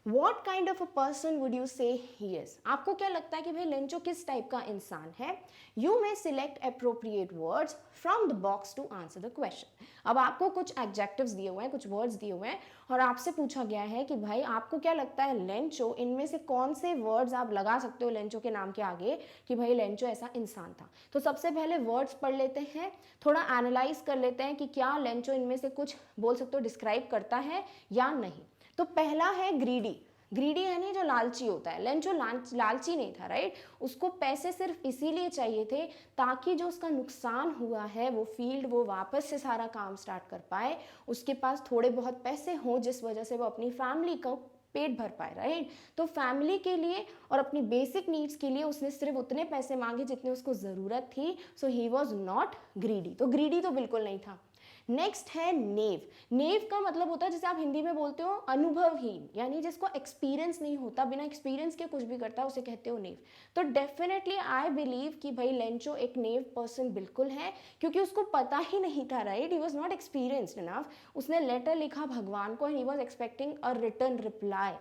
What kind of a person would you say he is? आपको क्या लगता है कि भाई लेंचो किस टाइप का इंसान है? You may select appropriate words from the box to answer the question. अब आपको कुछ adjectives दिए हुए हैं, कुछ words दिए हुए हैं, और आपसे पूछा गया है कि भाई आपको क्या लगता है लेंचो, इनमें से कौन से words आप लगा सकते हो लेंचो के नाम के आगे कि भाई लेंचो ऐसा इंसान था। तो सबसे पहले words पढ़ लेते हैं, थोड़ा एनालाइज कर लेते हैं कि क्या लेंचो इनमें से कुछ बोल सकते हो डिस्क्राइब करता है या नहीं। तो पहला है ग्रीडी। ग्रीडी यानी जो लालची होता है। लेंचो लालची नहीं था, राइट? उसको पैसे सिर्फ इसीलिए चाहिए थे ताकि जो उसका नुकसान हुआ है वो फील्ड वो वापस से सारा काम स्टार्ट कर पाए, उसके पास थोड़े बहुत पैसे हों जिस वजह से वो अपनी फैमिली का पेट भर पाए, राइट? तो फैमिली के लिए और अपनी बेसिक नीड्स के लिए उसने सिर्फ उतने पैसे मांगे जितने उसको ज़रूरत थी। सो ही वॉज नॉट ग्रीडी। तो ग्रीडी तो बिल्कुल नहीं था। नेक्स्ट है नेव। नेव का मतलब होता है, जैसे आप हिंदी में बोलते हो अनुभवहीन, यानी जिसको एक्सपीरियंस नहीं होता, बिना एक्सपीरियंस के कुछ भी करता है, उसे कहते हो नेव। तो डेफिनेटली आई बिलीव कि भाई लेंचो एक नेव पर्सन बिल्कुल है, क्योंकि उसको पता ही नहीं था, right? He was not experienced enough. उसने लेटर लिखा भगवान को and he was expecting a return reply,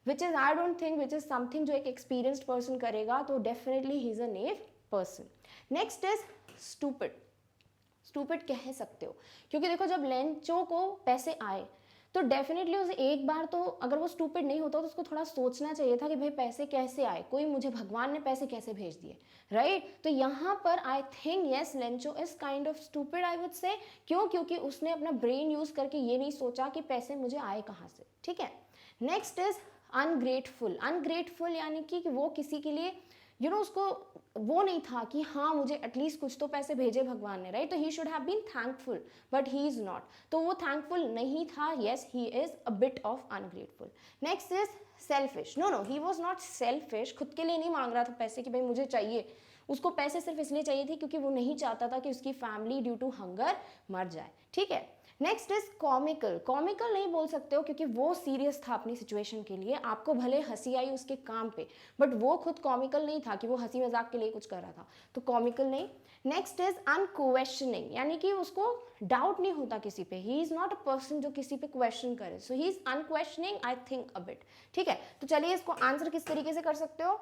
which is I don't think which is something जो एक एक्सपीरियंस्ड पर्सन करेगा। तो definitely he is a naive person. Next is stupid. Stupid कह सकते हो, क्योंकि देखो जब लेंचो को पैसे आए तो डेफिनेटली उसे एक बार तो, अगर वो स्टूपिड नहीं होता तो उसको थोड़ा सोचना चाहिए था कि भाई पैसे कैसे आए, कोई मुझे भगवान ने पैसे कैसे भेज दिए, राइट? तो यहाँ पर I think yes Lencho is kind of stupid I would से। क्यों? क्योंकि उसने अपना ब्रेन यूज करके ये नहीं सोचा कि पैसे मुझे आए कहाँ से, ठीक है। Next is ungrateful. अनग्रेटफुल यानी कि वो किसी के लिए उसको वो नहीं था कि हाँ मुझे एटलीस्ट कुछ तो पैसे भेजे भगवान ने, राइट? तो he should have been thankful, but he is not. तो वो थैंकफुल नहीं था। Yes, he is a bit of ungrateful. Next is selfish. No, he was not selfish. खुद के लिए नहीं मांग रहा था पैसे कि भाई मुझे चाहिए। उसको पैसे सिर्फ इसलिए चाहिए थे क्योंकि वो नहीं चाहता था कि उसकी फैमिली ड्यू टू हंगर मर जाए, ठीक है। Next is comical. कॉमिकल नहीं बोल सकते हो क्योंकि वो सीरियस था अपनी सिचुएशन के लिए। आपको भले हंसी आई उसके काम पे, बट वो खुद कॉमिकल नहीं था कि वो हंसी मजाक के लिए कुछ कर रहा था, तो कॉमिकल नहीं। नेक्स्ट इज अनक्वेश्चनिंग, यानी कि उसको डाउट नहीं होता किसी पे। He is not a person जो किसी पे क्वेश्चन करे, so he is unquestioning I think a bit, ठीक है। तो चलिए इसको आंसर किस तरीके से कर सकते हो।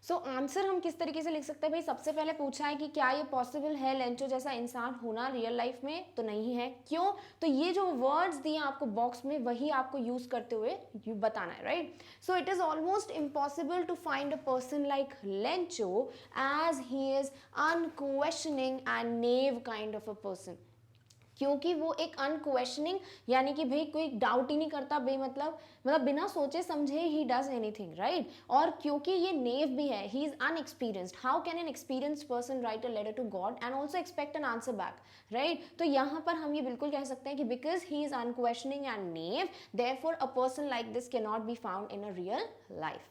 सो आंसर हम किस तरीके से लिख सकते हैं भाई? सबसे पहले पूछा है कि क्या ये पॉसिबल है लेंचो जैसा इंसान होना रियल लाइफ में? तो नहीं है। क्यों? तो ये जो वर्ड्स दिए आपको बॉक्स में वही आपको यूज करते हुए बताना है, right? So it is almost impossible to find a person like Lencho as he is unquestioning and naive kind of a person, क्योंकि वो एक अनक्वेश्चनिंग यानी कि भाई कोई डाउट ही नहीं करता मतलब बिना सोचे समझे ही डज एनीथिंग, राइट? और क्योंकि ये नेव भी है, he is unexperienced. How can an experienced person write a letter to God and also expect an answer back, right? तो यहाँ पर हम ये बिल्कुल कह सकते हैं कि because he is unquestioning and naive, therefore a person like this can not be found in a real life.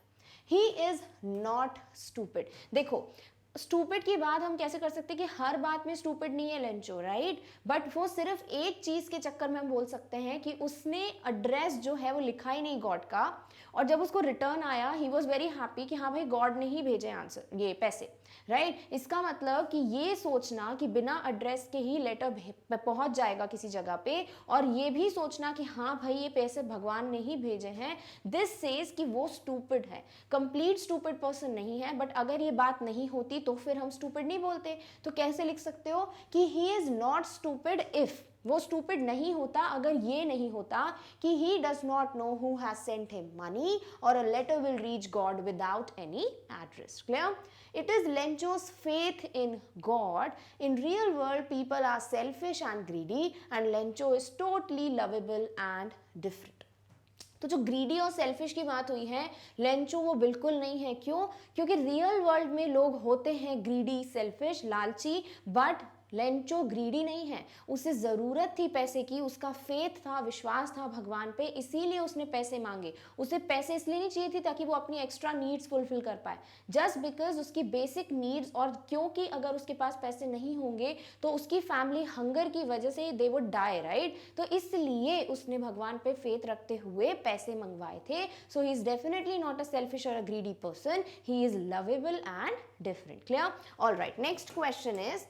He is not stupid. देखो स्टूपिड की बात हम कैसे कर सकते हैं कि हर बात में स्टूपिड नहीं है लेंचो, राइट? बट वो सिर्फ एक चीज के चक्कर में हम बोल सकते हैं कि उसने एड्रेस जो है वो लिखा ही नहीं गॉड का, और जब उसको रिटर्न आया ही वॉज वेरी हैप्पी कि हाँ भाई गॉड ने ही भेजे आंसर ये पैसे, राइट इसका मतलब कि ये सोचना कि बिना एड्रेस के ही लेटर पहुंच जाएगा किसी जगह पे, और ये भी सोचना कि हाँ भाई ये पैसे भगवान ने ही भेजे हैं, दिस सेज कि वो स्टूपिड है, कंप्लीट स्टूपिड पर्सन नहीं है। बट अगर ये बात नहीं होती तो फिर हम स्टूपिड नहीं बोलते। तो कैसे लिख सकते हो कि ही इज नॉट स्टूपिड इफ, वो स्टूपिड नहीं होता अगर ये नहीं होता कि he does not know who has sent him money or a letter will reach God without any address. Clear? It is Lencho's faith in God. In real world people are selfish and greedy and Lencho is totally lovable and different. तो जो greedy और selfish की बात हुई है, Lencho वो बिल्कुल नहीं है। क्यों? क्योंकि रियल वर्ल्ड में लोग होते हैं ग्रीडी, सेल्फिश, लालची, बट लेंचो ग्रीडी नहीं है। उसे ज़रूरत थी पैसे की, उसका फेथ था, विश्वास था भगवान पे, इसीलिए उसने पैसे मांगे। उसे पैसे इसलिए नहीं चाहिए थी ताकि वो अपनी एक्स्ट्रा नीड्स फुलफिल कर पाए, जस्ट बिकॉज उसकी बेसिक नीड्स, और क्योंकि अगर उसके पास पैसे नहीं होंगे तो उसकी फैमिली हंगर की वजह से दे वुड डाई, राइट। तो इसलिए उसने भगवान पे फेथ रखते हुए पैसे मंगवाए थे। So he is definitely not a selfish और a greedy person, he is lovable and different. Clear? All right, next question is,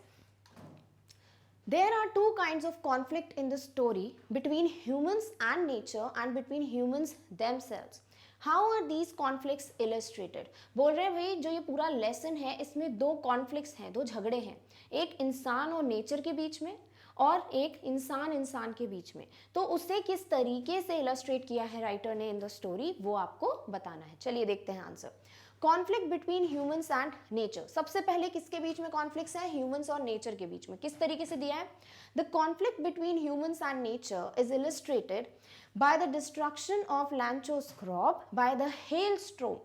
there are two kinds of conflict in the story between humans and nature and between humans themselves. How are these conflicts illustrated? बोल रहे हैं भाई जो ये पूरा lesson है इसमें दो कॉन्फ्लिक्ट्स हैं, दो झगड़े हैं, एक इंसान और नेचर के बीच में और एक इंसान इंसान के बीच में। तो उसे किस तरीके से इलस्ट्रेट किया है राइटर ने इन द स्टोरी, वो आपको बताना है। चलिए देखते हैं answer. Conflict between humans and nature, सबसे पहले किसके बीच में कॉन्फ्लिक्ट्स है? ह्यूमंस और नेचर के बीच में। किस तरीके से दिया है? The conflict between humans and nature is illustrated by the destruction of Lencho's crop by the hailstorm,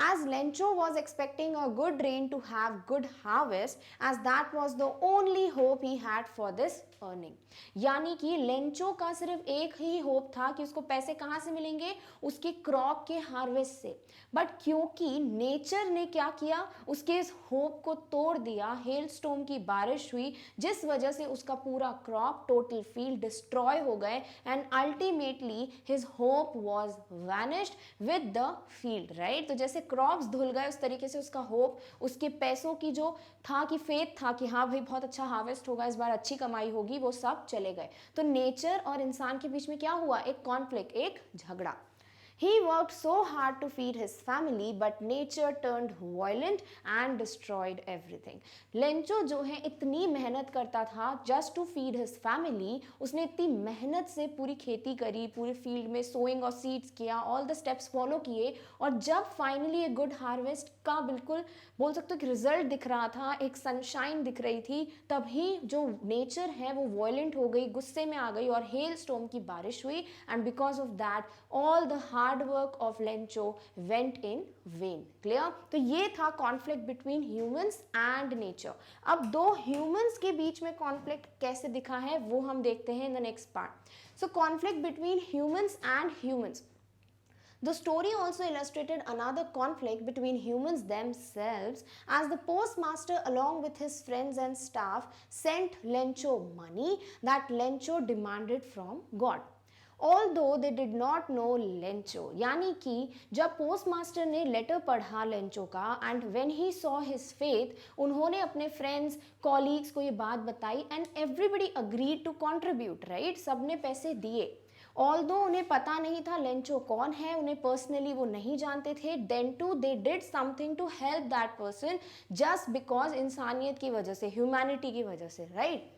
as Lencho was expecting a good rain to have good harvest, as that was the only hope he had for this earning. यानी कि Lencho का सिर्फ एक ही hope था कि उसको पैसे कहाँ से मिलेंगे? उसके क्रॉप के हार्वेस्ट से। बट क्योंकि नेचर ने क्या किया, उसके इस होप को तोड़ दिया, हेल स्टॉर्म की बारिश हुई जिस वजह से उसका पूरा क्रॉप, टोटल फील्ड डिस्ट्रॉय हो गए, and ultimately his hope was vanished with the field, right? तो जैसे क्रॉप्स धुल गए उस तरीके से उसका होप, उसके पैसों की जो था कि फेथ था कि हाँ भाई बहुत अच्छा हार्वेस्ट होगा, इस बार अच्छी कमाई होगी, वो सब चले गए। तो नेचर और इंसान के बीच में क्या हुआ? एक कॉन्फ्लिक्ट, एक झगड़ा। He worked so hard to feed his family, but nature turned violent and destroyed everything. Lencho जो है इतनी मेहनत करता था just to feed his family, उसने इतनी मेहनत से पूरी खेती करी, पूरे फील्ड में सोइंग और सीड्स किया, ऑल द स्टेप्स फॉलो किए, और जब फाइनली एक गुड हार्वेस्ट का बिल्कुल बोल सकते हो कि रिजल्ट दिख रहा था, एक सनशाइन दिख रही थी, तभी जो नेचर है वो वायलेंट हो गई, गुस्से में आ गई और हेल स्टॉर्म की बारिश हुई, and because of that all the hard work of Lencho went in when. Clear? तो ये था conflict between humans and nature. अब दो ह्यूमंस के बीच में कॉन्फ्लिक्ट कैसे दिखा है वो हम देखते हैं इन the next part. So conflict between humans and humans. The story also illustrated another conflict between humans themselves, as the postmaster along with his friends and staff sent Lencho money that Lencho demanded from God. Although they did not know Lencho, यानी कि जब postmaster ने letter पढ़ा Lencho का, and when he saw his faith, उन्होंने अपने friends, colleagues को ये बात बताई, and everybody agreed to contribute, right? सबने पैसे दिए। ऑल्दो उन्हें पता नहीं था लेंचो कौन है, उन्हें पर्सनली वो नहीं जानते थे, then to they did something to help that person just because इंसानियत की वजह से, ह्यूमैनिटी की वजह से, right?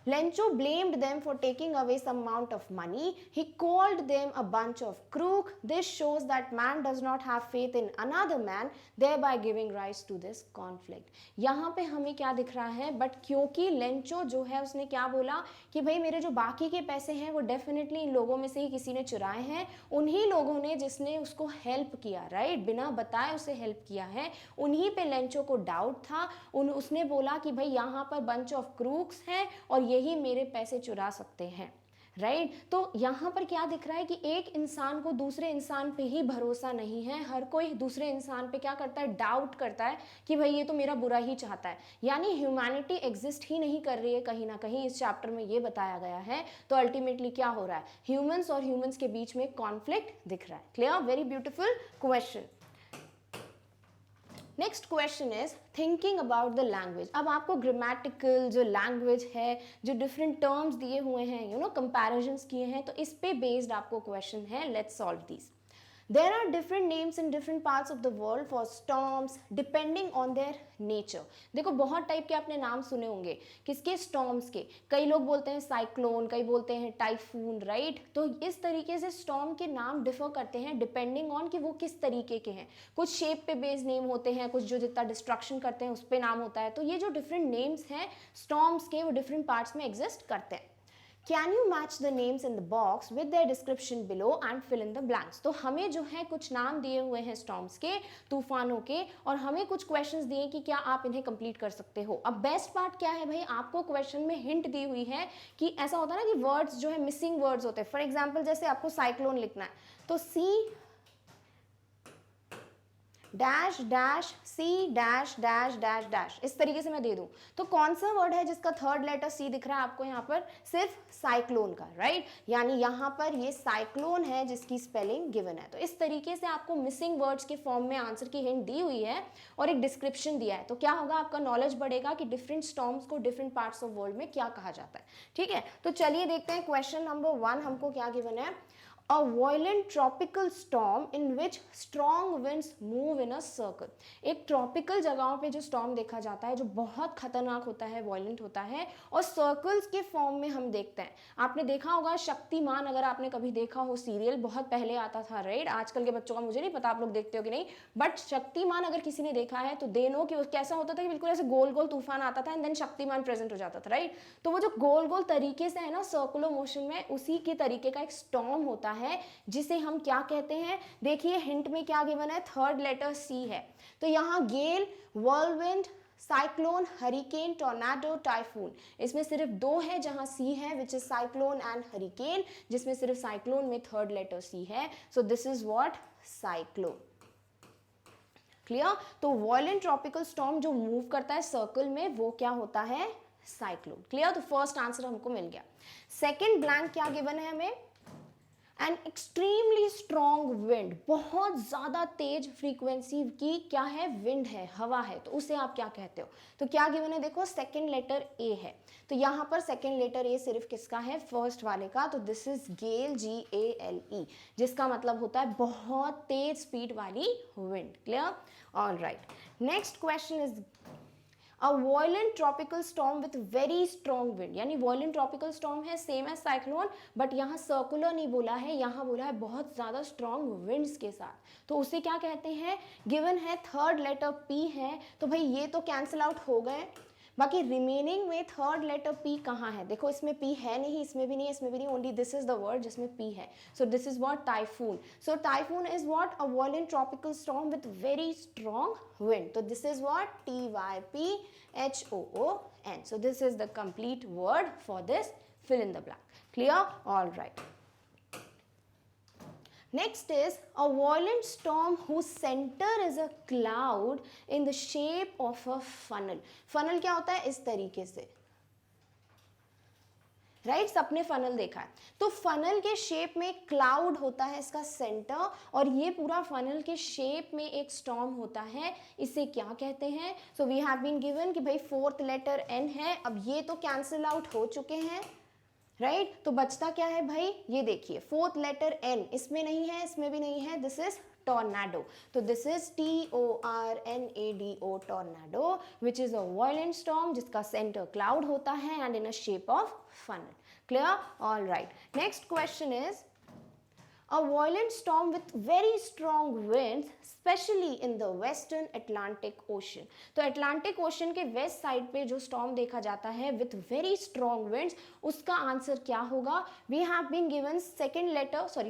Lencho blamed them for taking away some amount of money. He called them a bunch of crook. This shows that man does not have faith in another man, thereby giving rise to this conflict. यहाँ पे हमें क्या दिख रहा है? But क्योंकि Lencho जो है उसने क्या बोला कि भाई मेरे जो बाकी के पैसे हैं वो डेफिनेटली इन लोगों में से ही किसी ने चुराए हैं, उन्हीं लोगों ने जिसने उसको हेल्प किया, राइट? बिना बताए उसे हेल्प किया है, उन्हीं पे लेंचो को डाउट था। उसने बोला कि भाई यहाँ पर बंच ऑफ क्रूक्स हैं और यही मेरे पैसे चुरा सकते हैं, राइट? तो यहाँ पर क्या दिख रहा है कि एक इंसान को दूसरे इंसान पे ही भरोसा नहीं है, हर कोई दूसरे इंसान पे क्या करता है? डाउट करता है कि भाई ये तो मेरा बुरा ही चाहता है, यानी ह्यूमैनिटी एग्जिस्ट ही नहीं कर रही है कहीं ना कहीं, इस चैप्टर में ये बताया गया है। तो अल्टीमेटली क्या हो रहा है? ह्यूमंस और ह्यूमंस के बीच में कॉन्फ्लिक्ट दिख रहा है। Clear? Very beautiful question. Next question is thinking about the language. अब आपको ग्रामेटिकल जो लैंग्वेज है, जो डिफरेंट टर्म्स दिए हुए हैं, कंपैरिजन्स किए हैं, तो इस पे बेस्ड आपको क्वेश्चन है, let's solve this. There are different names in different parts of the world for storms depending on their nature. देखो बहुत टाइप के आपने नाम सुने होंगे, किसके? स्टॉर्म्स के। कई लोग बोलते हैं साइक्लोन, कई बोलते हैं टाइफून, राइट? तो इस तरीके से स्टॉर्म के नाम डिफर करते हैं डिपेंडिंग ऑन कि वो किस तरीके के हैं। कुछ शेप पे बेस्ड नेम होते हैं, कुछ जो जितना डिस्ट्रक्शन करते हैं उस पे नाम होता है। तो ये जो डिफरेंट नेम्स हैं स्टॉर्म्स के, वो डिफरेंट पार्ट्स में एग्जिस्ट करते हैं। Can you match the names in the box with their description below and fill in the blanks? तो हमें जो है कुछ नाम दिए हुए हैं स्टॉर्म्स के, तूफानों के, और हमें कुछ क्वेश्चंस दिए कि क्या आप इन्हें कंप्लीट कर सकते हो। अब बेस्ट पार्ट क्या है भाई, आपको क्वेश्चन में हिंट दी हुई है कि ऐसा होता है ना कि वर्ड्स जो है मिसिंग वर्ड्स होते हैं। फॉर एग्जाम्पल जैसे आपको साइक्लोन लिखना है तो C dash dash C dash dash dash dash, इस तरीके से मैं दे दूं तो कौन सा वर्ड है जिसका थर्ड लेटर सी दिख रहा है आपको यहाँ पर? सिर्फ साइक्लोन का, राइट? यानी यहाँ पर ये साइक्लोन है जिसकी स्पेलिंग गिवन है। तो इस तरीके से आपको मिसिंग वर्ड्स के फॉर्म में आंसर की हिंट दी हुई है और एक डिस्क्रिप्शन दिया है। तो क्या होगा, आपका नॉलेज बढ़ेगा कि डिफरेंट स्टॉर्म्स को डिफरेंट पार्ट्स ऑफ वर्ल्ड में क्या कहा जाता है। ठीक है, तो चलिए देखते हैं क्वेश्चन नंबर 1 हमको क्या गिवन है। A violent tropical storm in which strong winds move in a circle. एक ट्रॉपिकल जगहों पे जो स्टॉर्म देखा जाता है जो बहुत खतरनाक होता है, वायलेंट होता है, और सर्कल्स के फॉर्म में हम देखते हैं। आपने देखा होगा शक्तिमान, अगर आपने कभी देखा हो सीरियल, बहुत पहले आता था, राइट? आजकल के बच्चों का मुझे नहीं पता आप लोग देखते हो कि नहीं, बट शक्तिमान अगर किसी ने देखा है तो दे नो कि कैसा होता था कि बिल्कुल ऐसे गोल गोल तूफान आता था एंड देन शक्तिमान प्रेजेंट हो जाता था, राइट? तो वो जो गोल गोल तरीके से है ना सर्कुलर मोशन में, उसी के तरीके का एक स्टॉर्म होता है जिसे हम क्या कहते हैं। देखिए हिंट में क्या गिवन है, थर्ड लेटर सी है। तो यहाँ गेल, व्हर्लविंड, साइक्लोन, हरिकेन, टॉर्नाडो, टाइफून, इसमें सिर्फ 2 है जहां सी है, which is cyclone and hurricane, जिसमें सिर्फ साइक्लोन में थर्ड लेटर सी है। So this is what, cyclone. Clear? तो वायलेंट ट्रॉपिकल स्टॉर्म जो मूव करता है सर्कल में, वो क्या होता है, साइक्लोन। क्लियर? तो फर्स्ट आंसर हमको मिल गया। सेकेंड ब्लैंक क्या गिवन है हमें, एन एक्सट्रीमली स्ट्रॉन्ग विंड, बहुत ज़्यादा तेज फ्रीक्वेंसी की क्या है, विंड है, हवा है, तो उसे आप क्या कहते हो। तो क्या गिवन है, देखो सेकंड लेटर ए है, तो यहाँ पर सेकंड लेटर ए सिर्फ किसका है, फर्स्ट वाले का। तो दिस इज गेल, GALE, जिसका मतलब होता है बहुत तेज स्पीड वाली wind. Clear? All right, next question is A violent tropical storm with very strong wind, यानी violent tropical storm है सेम है साइक्लोन, बट यहाँ सर्कुलर नहीं बोला है, यहाँ बोला है बहुत ज़्यादा स्ट्रॉन्ग विंड्स के साथ। तो उसे क्या कहते हैं, गिवन है थर्ड लेटर पी है, तो भाई ये तो कैंसिल आउट हो गए। बाकी रिमेनिंग में थर्ड लेटर पी कहाँ है, देखो इसमें पी है नहीं, इसमें भी नहीं, इसमें भी नहीं, only this is the word जिसमें पी है। So this is what, typhoon. So typhoon is what, a violent tropical storm with very strong wind. तो this is what, TYPHOON. So this is the complete word for this, fill in the blank. Clear? All right. Next is a violent storm whose center is a cloud in the shape of a funnel. Funnel क्या होता है, इस तरीके से, right? सबने funnel देखा है। तो फनल के शेप में क्लाउड होता है इसका सेंटर, और ये पूरा फनल के शेप में एक स्टॉर्म होता है, इसे क्या कहते हैं। So we have been given कि भाई फोर्थ लेटर एन है, अब ये तो कैंसिल आउट हो चुके हैं, राइट? तो बचता क्या है भाई, ये देखिए फोर्थ लेटर एन, इसमें नहीं है, इसमें भी नहीं है, दिस इज टॉर्नाडो। तो this is TORNADO, tornado, which is a violent storm जिसका सेंटर क्लाउड होता है and in a shape of funnel. Clear? All right. Next question is a violent storm with very strong winds, especially in the western Atlantic Ocean. तो Atlantic Ocean के west side पे जो storm देखा जाता है with very strong winds, उसका answer क्या होगा। We have been given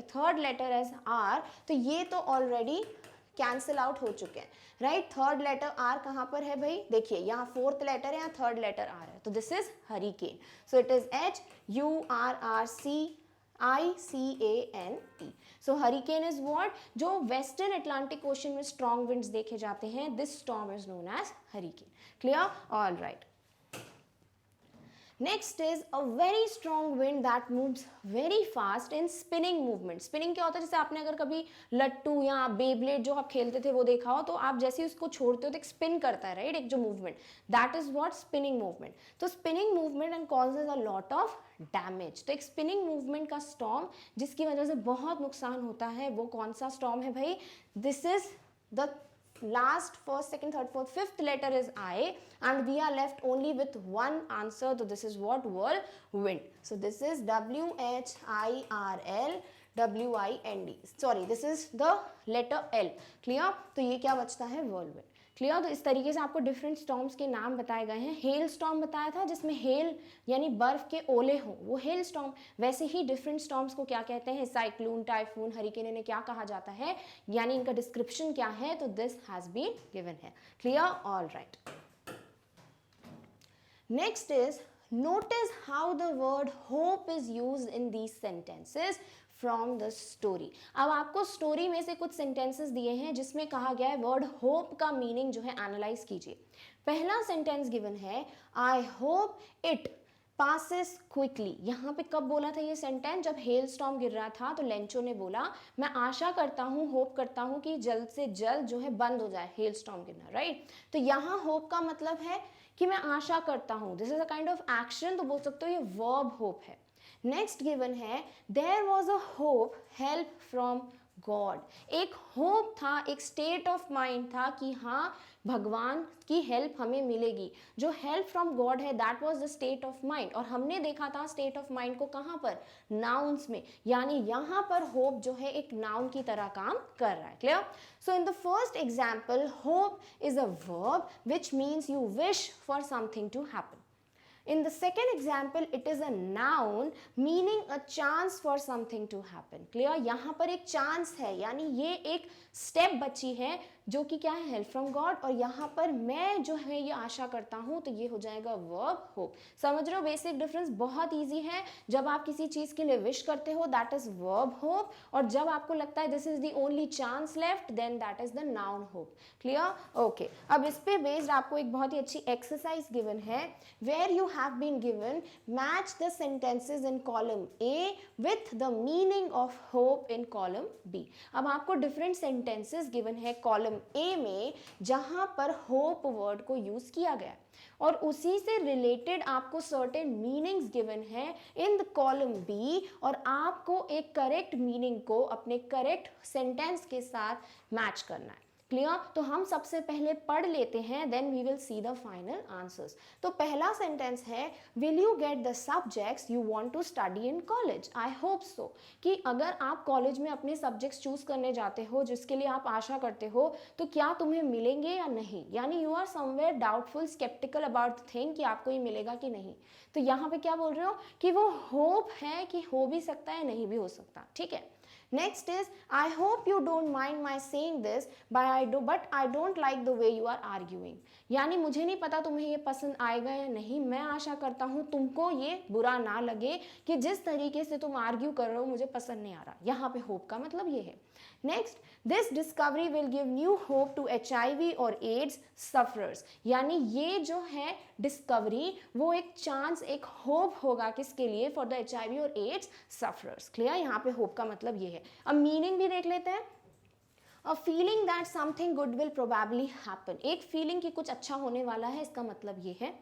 third letter as R, तो ये तो ऑलरेडी कैंसिल आउट हो चुके हैं, राइट? थर्ड लेटर आर कहाँ पर है भाई, देखिए यहाँ फोर्थ लेटर है, यहाँ थर्ड लेटर आर है, तो this is hurricane. So it is HURRCICANE। So hurricane is what, जो वेस्टर्न अटलांटिक ओशन में स्ट्रॉन्ग विंड्स देखे जाते हैं, this storm is known as hurricane. Clear? All right. Next is a very strong wind that moves very fast in spinning movement. Spinning क्या होता है, जैसे आपने अगर कभी लट्टू या बेब्लेड जो आप खेलते थे वो देखा हो, तो आप जैसे उसको छोड़ते हो तो एक स्पिन करता है, राइट, एक जो movement, that is what spinning movement. तो spinning movement and causes a lot of damage. तो एक स्पिनिंग मूवमेंट का स्टॉर्म जिसकी वजह से बहुत नुकसान होता है, वो कौन सा स्टॉर्म है भाई? This is the last, first, second, third, fourth, fifth letter is I, and we are left only with one answer. So this is what? Whirlwind. So this is WHIRLWIND. Sorry, this is the letter L. Clear? तो ये क्या बचता है? whirlwind. Clear? तो इस तरीके से आपको डिफरेंट स्टॉर्म्स के नाम बताए गए हैं। हेल स्टॉर्म बताया था जिसमें हेल यानी बर्फ के ओले हो, वो हेल स्टॉर्म। वैसे ही डिफरेंट स्टॉर्म्स को क्या कहते हैं? साइक्लोन, टाइफून, हरिकेन, इन्हें क्या कहा जाता है, यानी इनका डिस्क्रिप्शन क्या है, तो दिस हैज बीन गिवन है। Clear? All right. Next is notice how the word hope is used in these sentences from the story. अब आपको स्टोरी में से कुछ सेंटेंसेस दिए हैं जिसमें कहा गया है वर्ड होप का मीनिंग जो है एनालाइज कीजिए। पहला सेंटेंस गिवन है I hope it passes quickly. यहाँ पे कब बोला था ये सेंटेंस? जब हेल स्टॉर्म गिर रहा था तो लेंचो ने बोला मैं आशा करता हूँ, होप करता हूँ कि जल्द से जल्द जो है बंद हो जाए हेल स्टॉर्म गिरना, राइट। तो यहाँ होप का मतलब है कि मैं आशा करता हूँ, this is a kind of action, तो बोल सकते हो ये वर्ब होप है। नेक्स्ट गिवन है there was a hope help from God. एक होप था, एक स्टेट ऑफ माइंड था कि हाँ भगवान की हेल्प हमें मिलेगी। जो हेल्प फ्रॉम गॉड है that was the state of mind, और हमने देखा था स्टेट ऑफ माइंड को कहाँ पर? नाउन्स में, यानी यहाँ पर होप जो है एक नाउन की तरह काम कर रहा है। Clear? So in the first example hope is a verb which means you wish for something to happen. In the second example, it is a noun meaning a chance for something to happen. Clear? यहाँ पर एक chance है, यानी ये एक step बची है जो कि क्या है? Help from God, और यहाँ पर मैं जो है ये आशा करता हूँ, तो ये हो जाएगा verb hope. समझ रहे हो बेसिक डिफरेंस? बहुत ईजी है। जब आप किसी चीज़ के लिए विश करते हो दैट इज verb hope, और जब आपको लगता है this is the only chance left then that is the noun hope. Clear? Okay, अब इस पे बेस्ड आपको एक बहुत ही अच्छी एक्सरसाइज गिवन है where you have been given match the sentences in column A with the meaning of hope in column B. अब आपको डिफरेंट सेंटेंसेस गिवन है कॉलम A में जहां पर होप वर्ड को यूज किया गया, और उसी से रिलेटेड आपको सर्टेन मीनिंग्स गिवन है इन द कॉलम बी, और आपको एक करेक्ट मीनिंग को अपने करेक्ट सेंटेंस के साथ मैच करना है। क्लियर? तो हम सबसे पहले पढ़ लेते हैं, then we will see the final answers. तो पहला सेंटेंस है will you get the subjects you want to study in college? I hope so. कि अगर आप कॉलेज में अपने सब्जेक्ट्स चूज करने जाते हो जिसके लिए आप आशा करते हो, तो क्या तुम्हें मिलेंगे या नहीं, यानी you are somewhere doubtful, sceptical about the thing कि आपको ये मिलेगा कि नहीं। तो यहाँ पे क्या बोल रहे हो कि वो होप है कि हो भी सकता है, नहीं भी हो सकता। ठीक है। Next is I hope you don't mind my saying this but I don't like the way you are arguing. यानी मुझे नहीं पता तुम्हें ये पसंद आएगा या नहीं, मैं आशा करता हूँ तुमको ये बुरा ना लगे कि जिस तरीके से तुम आर्ग्यू कर रहे हो मुझे पसंद नहीं आ रहा। यहाँ पे होप का मतलब ये है। Next, this discovery will give new hope to HIV और एड्स सफरर्स। यानी ये जो है डिस्कवरी वो एक चांस, एक होप होगा किसके लिए? फॉर द HIV और एड्स सफरर्स। क्लियर? यहाँ पे होप का मतलब ये है। अब मीनिंग भी देख लेते हैं। A feeling that something good will probably happen. एक फीलिंग कि कुछ अच्छा होने वाला है, इसका मतलब ये है।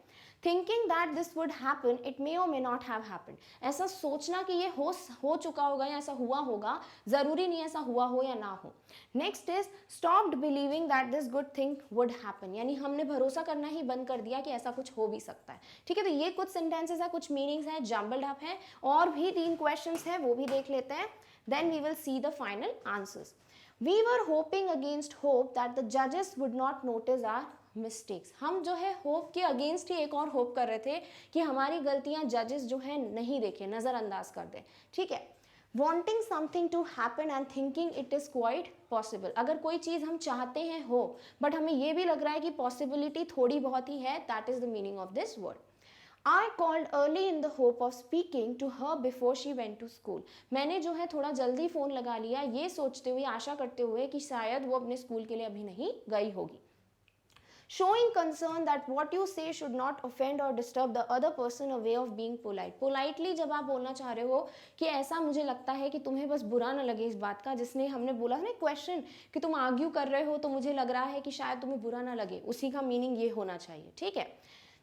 Thinking that this would happen, it may or may not have happened. ऐसा सोचना कि ये हो चुका होगा या ऐसा हुआ होगा, जरूरी नहीं ऐसा हुआ हो या ना हो। Next is stopped believing that this good thing would happen. यानी हमने भरोसा करना ही बंद कर दिया कि ऐसा कुछ हो भी सकता है। ठीक है, तो ये कुछ सेंटेंसेस है, कुछ मीनिंग्स है, जम्बल्ड अप है, और भी 3 क्वेश्चंस है, वो भी देख लेते हैं। Then we will see the final answers. We were hoping against hope that the judges would not notice our mistakes. हम जो है होप के अगेंस्ट ही एक और होप कर रहे थे कि हमारी गलतियां जजेस जो है नहीं देखें, नज़रअंदाज कर दें। ठीक है। Wanting something to happen and thinking it is quite possible. अगर कोई चीज़ हम चाहते हैं हो बट हमें ये भी लग रहा है कि पॉसिबिलिटी थोड़ी बहुत ही है, that is the meaning of this word. I called early in the hope of speaking to her before she went to school. मैंने जो है थोड़ा जल्दी फ़ोन लगा लिया ये सोचते हुए, आशा करते हुए कि शायद वो अपने स्कूल के लिए अभी नहीं गई होगी। showing concern that what you say should not offend or disturb the other person, a way of being polite. Politely जब आप बोलना चाह रहे हो कि ऐसा मुझे लगता है कि तुम्हें बस बुरा ना लगे इस बात का, जिसने हमने बोला ना क्वेश्चन कि तुम आर्ग्यू कर रहे हो तो मुझे लग रहा है कि शायद तुम्हें बुरा ना लगे, उसी का मीनिंग ये होना चाहिए, ठीक है।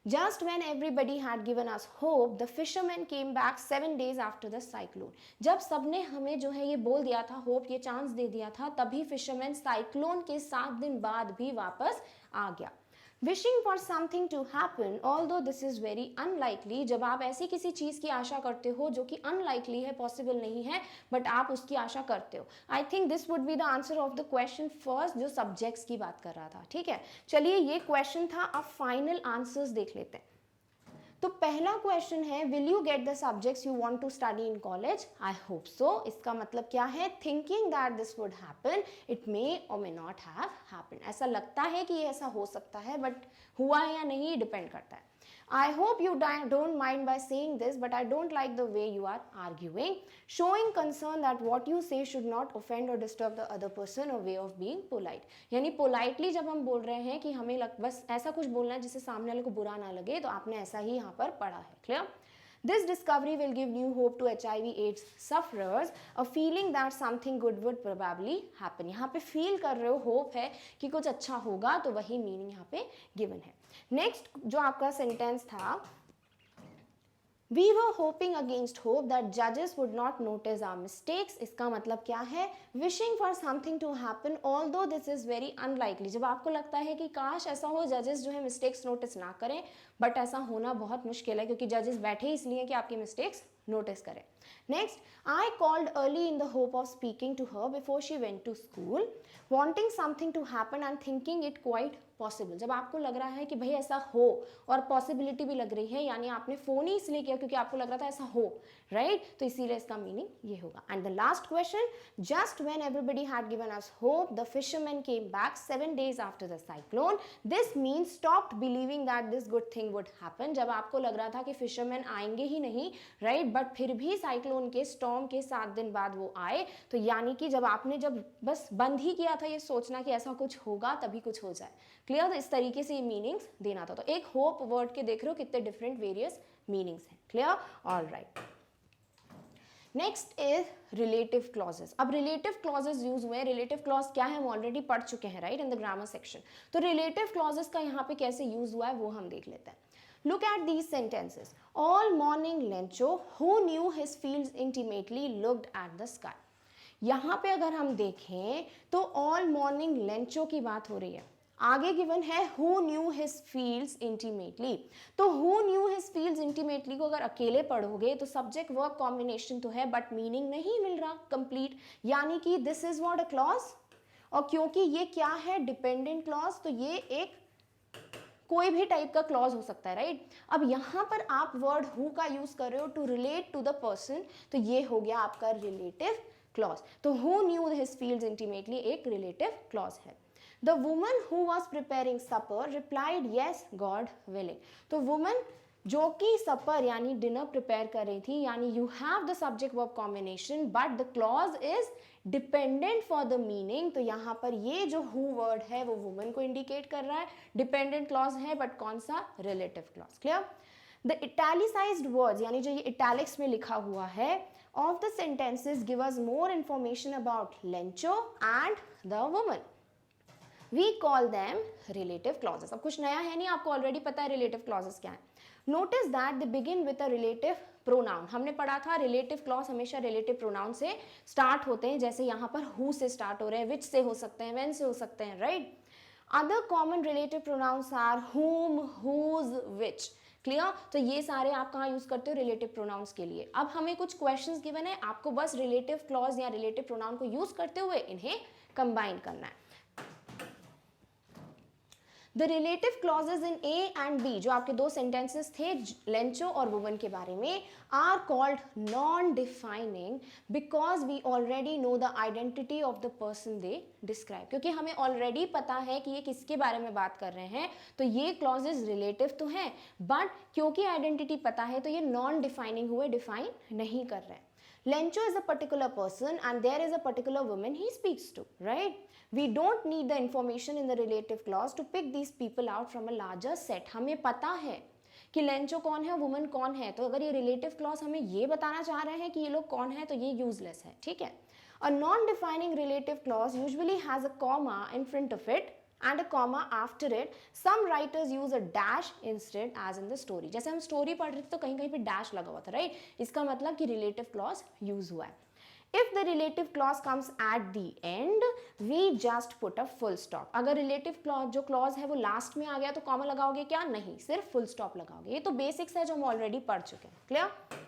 Just when everybody had given us hope, the fishermen came back 7 days after the cyclone. जब सबने हमें जो है ये बोल दिया था, होप ये चांस दे दिया था, तभी फिशरमैन साइक्लोन के 7 दिन बाद भी वापस आ गया। Wishing for something to happen, although this is very unlikely, जब आप ऐसी किसी चीज़ की आशा करते हो जो कि unlikely है, पॉसिबल नहीं है, बट आप उसकी आशा करते हो। I think this would be the answer of the question first, जो subjects की बात कर रहा था, ठीक है। चलिए ये क्वेश्चन था, अब फाइनल आंसर्स देख लेते हैं। तो पहला क्वेश्चन है, will you get the subjects you want to study in college? I hope so. इसका मतलब क्या है? Thinking that this would happen, it may और मे नॉट हैव हैपन। ऐसा लगता है कि ये ऐसा हो सकता है, बट हुआ है या नहीं डिपेंड करता है। I hope you don't mind by saying this, but I don't like the way you are arguing. Showing concern that what you say should not offend or disturb the other person, a way of being polite. यानी politely जब हम बोल रहे हैं कि हमें बस ऐसा कुछ बोलना है जिससे सामने वाले को बुरा ना लगे, तो आपने ऐसा ही यहाँ पर पढ़ा है, clear? This discovery will give new hope to HIV/AIDS sufferers, a feeling that something good would probably happen. यहाँ पे feel कर रहे हो, hope है कि कुछ अच्छा होगा, तो वही meaning यहाँ पे given है। Next जो आपका sentence था, We were hoping against hope that judges would not notice our mistakes. इसका मतलब क्या है? Wishing for something to happen, although this is very unlikely. जब आपको लगता है कि काश ऐसा हो, जजेस जो है मिस्टेक्स नोटिस ना करें, बट ऐसा होना बहुत मुश्किल है क्योंकि जजेस बैठे इसलिए कि आपकी मिस्टेक्स नोटिस करें। Next, I called early in the hope of speaking to her before she went to school, wanting something to happen and thinking it quite possible. जब आपको लग रहा है कि भाई ऐसा हो और पॉसिबिलिटी भी लग रही है, यानी आपने फोन ही इसलिए किया क्योंकि आपको लग रहा था ऐसा हो, राइट? तो इसीलिए इसका मीनिंग ये होगा। And the last question, just when everybody had given us hope, the fisherman came back 7 days after the cyclone. This means stopped believing that this good thing would happen. जब आपको लग रहा था कि फिशरमैन आएंगे ही नहीं, राइट, बट फिर भी साइक्लोन के स्टॉर्म के 7 दिन बाद वो आए, तो यानी कि जब आपने जब बस बंद ही किया था ये सोचना कि ऐसा कुछ होगा तभी कुछ हो जाए, क्लियर? तो इस तरीके से ये मीनिंग्स देना था। तो एक होप वर्ड के देख रहे हो कितने डिफरेंट वेरियस मीनिंग्स हैं, clear? All right. Next is relative clauses. अब रिलेटिव क्लॉजेस यूज हुए हैं। रिलेटिव क्लॉज क्या है हम ऑलरेडी पढ़ चुके हैं, right, in the grammar section. तो रिलेटिव क्लॉजेस का यहाँ पे कैसे यूज हुआ है वो हम देख लेते हैं। Look at these sentences. All morning Lencho, who knew his fields intimately, looked at the sky. यहाँ पे अगर हम देखें तो all morning Lencho की बात हो रही है। आगे गिवन है who knew his fields intimately. तो who knew his fields intimately को अगर अकेले पढ़ोगे तो सब्जेक्ट वर्ब कॉम्बिनेशन तो है बट मीनिंग नहीं मिल रहा कंप्लीट, यानी कि this is what a clause, और क्योंकि ये क्या है डिपेंडेंट क्लॉज, तो ये एक कोई भी टाइप का क्लॉज हो सकता है, राइट? अब यहाँ पर आप वर्ड हु का यूज कर रहे हो to relate to the person, तो ये हो गया आपका रिलेटिव क्लॉज। तो who knew his fields intimately एक रिलेटिव क्लॉज है। The woman who was preparing supper replied yes God willing. तो वुमन जो कि सपर यानी डिनर प्रिपेयर कर रही थी, यानी you have the subject verb combination but the clause is dependent for the meaning. तो यहाँ पर ये जो हु वर्ड है वो वुमन को इंडिकेट कर रहा है, डिपेंडेंट क्लॉज है बट कौन सा? Relative clause, clear? The italicised words यानी जो ये इटैलिक्स में लिखा हुआ है of the sentences give us more information about Lencho and the woman. We call them relative clauses. अब कुछ नया है नहीं, आपको ऑलरेडी पता है relative clauses क्या है। Notice that they begin with a relative pronoun. हमने पढ़ा था relative clause हमेशा relative pronoun से start होते हैं, जैसे यहाँ पर who से start हो रहे हैं, which से हो सकते हैं, when से हो सकते हैं, right? Other common relative pronouns are whom, whose, which. Clear? तो ये सारे आप कहाँ यूज करते हो? रिलेटिव प्रोनाउंस के लिए। अब हमें कुछ क्वेश्चंस गिवन है, आपको बस रिलेटिव क्लॉज या रिलेटिव प्रोनाउन को यूज करते हुए इन्हें कंबाइन करना है। The relative clauses in A and B, जो आपके दो सेंटेंसेस थे लेंचो और वुमन के बारे में, are called non defining because we already know the identity of the person they describe. क्योंकि हमें ऑलरेडी पता है कि ये किसके बारे में बात कर रहे हैं, तो ये क्लॉजेज रिलेटिव तो हैं बट क्योंकि आइडेंटिटी पता है तो ये नॉन डिफाइनिंग हुए, डिफाइन नहीं कर रहे हैं। Lencho is a particular person and there is a particular woman he speaks to, right? We don't need the information in the relative clause to pick these people out from a larger set. हमें पता है कि Lencho कौन है, woman कौन है, तो अगर ये रिलेटिव क्लॉज हमें ये बताना चाह रहे हैं कि ये लोग कौन है तो ये यूजलेस है, ठीक है. A non-defining relative clause usually has a comma in front of it and a comma after it. Some writers use a dash instead as in the story. जैसे हम स्टोरी पढ़ रहे थे तो कहीं कहीं पे डैश लगा हुआ था, राइट? इसका मतलब कि रिलेटिव क्लॉज यूज हुआ है. If the relative clause comes at the end, we just put a full stop. अगर relative clause जो clause है वो लास्ट में आ गया तो कॉमा लगाओगे क्या? नहीं, सिर्फ full stop लगाओगे. ये तो बेसिक्स है जो हम ऑलरेडी पढ़ चुके हैं. क्लियर?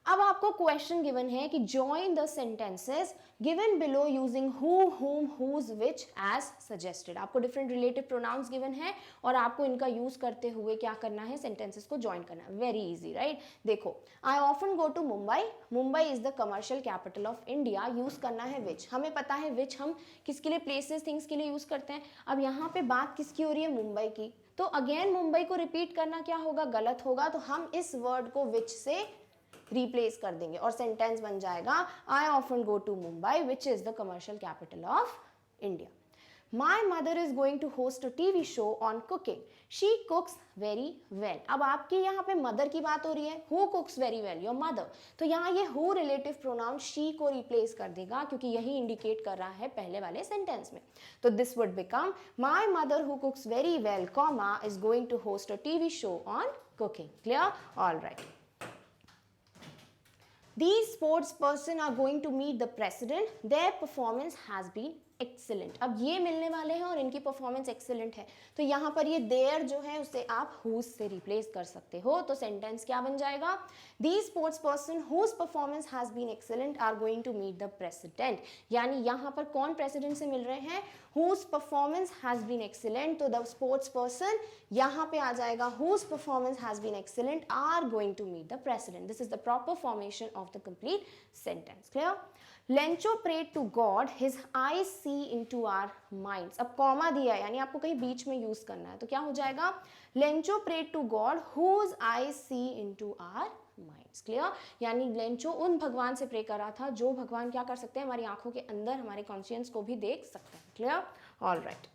अब आपको क्वेश्चन गिवन है कि join the sentences given below using who, हुम, हुज, विच एज सजेस्टेड. आपको डिफरेंट रिलेटिव प्रोनाउंस गिवन है और आपको इनका यूज करते हुए क्या करना है? सेंटेंसेस को जॉइन करना है. Very easy, right? देखो, I often go to Mumbai. Mumbai is the commercial capital of India. Use करना है विच. हमें पता है विच हम किसके लिए, प्लेसेस, थिंग्स के लिए यूज करते हैं. अब यहाँ पे बात किसकी हो रही है? मुंबई की. तो अगेन मुंबई को रिपीट करना क्या होगा? गलत होगा. तो हम इस वर्ड को विच से रिप्लेस कर देंगे और सेंटेंस बन जाएगा I often go to Mumbai which is the commercial capital of India. My mother is going to host a TV show on cooking. She cooks very well. अब आपकी यहाँ पे मदर की बात हो रही है. Who cooks very well? Your mother. तो यहाँ ये हु रिलेटिव प्रोनाउन शी को रिप्लेस कर देगा क्योंकि यही इंडिकेट कर रहा है पहले वाले सेंटेंस में. तो this would become my mother who cooks very well, comma, is going to host a TV show on cooking. Clear? All right. These sports person are going to meet the president. Their performance has been excellent. अब ये मिलने वाले हैं और इनकी performance excellent है. तो यहाँ पर ये देयर जो है उसे आप whose से रिप्लेस कर सकते हो. तो सेंटेंस क्या बन जाएगा? These sports person whose performance has been excellent are going to meet the president. यानी यहाँ पर कौन प्रेसिडेंट से मिल रहे हैं? Whose performance has been excellent. तो the sports person यहाँ पे आ जाएगा whose performance has been excellent are going to meet the president. This is the proper formation of the complete sentence. Clear? Lencho prayed to God, his eyes see into our minds. अब comma दिया है यानी आपको कहीं बीच में use करना है तो क्या हो जाएगा? Lencho prayed to God, whose eyes see into our minds. Clear? यानी लेंचो उन भगवान से प्रे कर रहा था जो भगवान क्या कर सकते हैं? हमारी आंखों के अंदर हमारे कॉन्शियंस को भी देख सकते हैं. Clear? All right.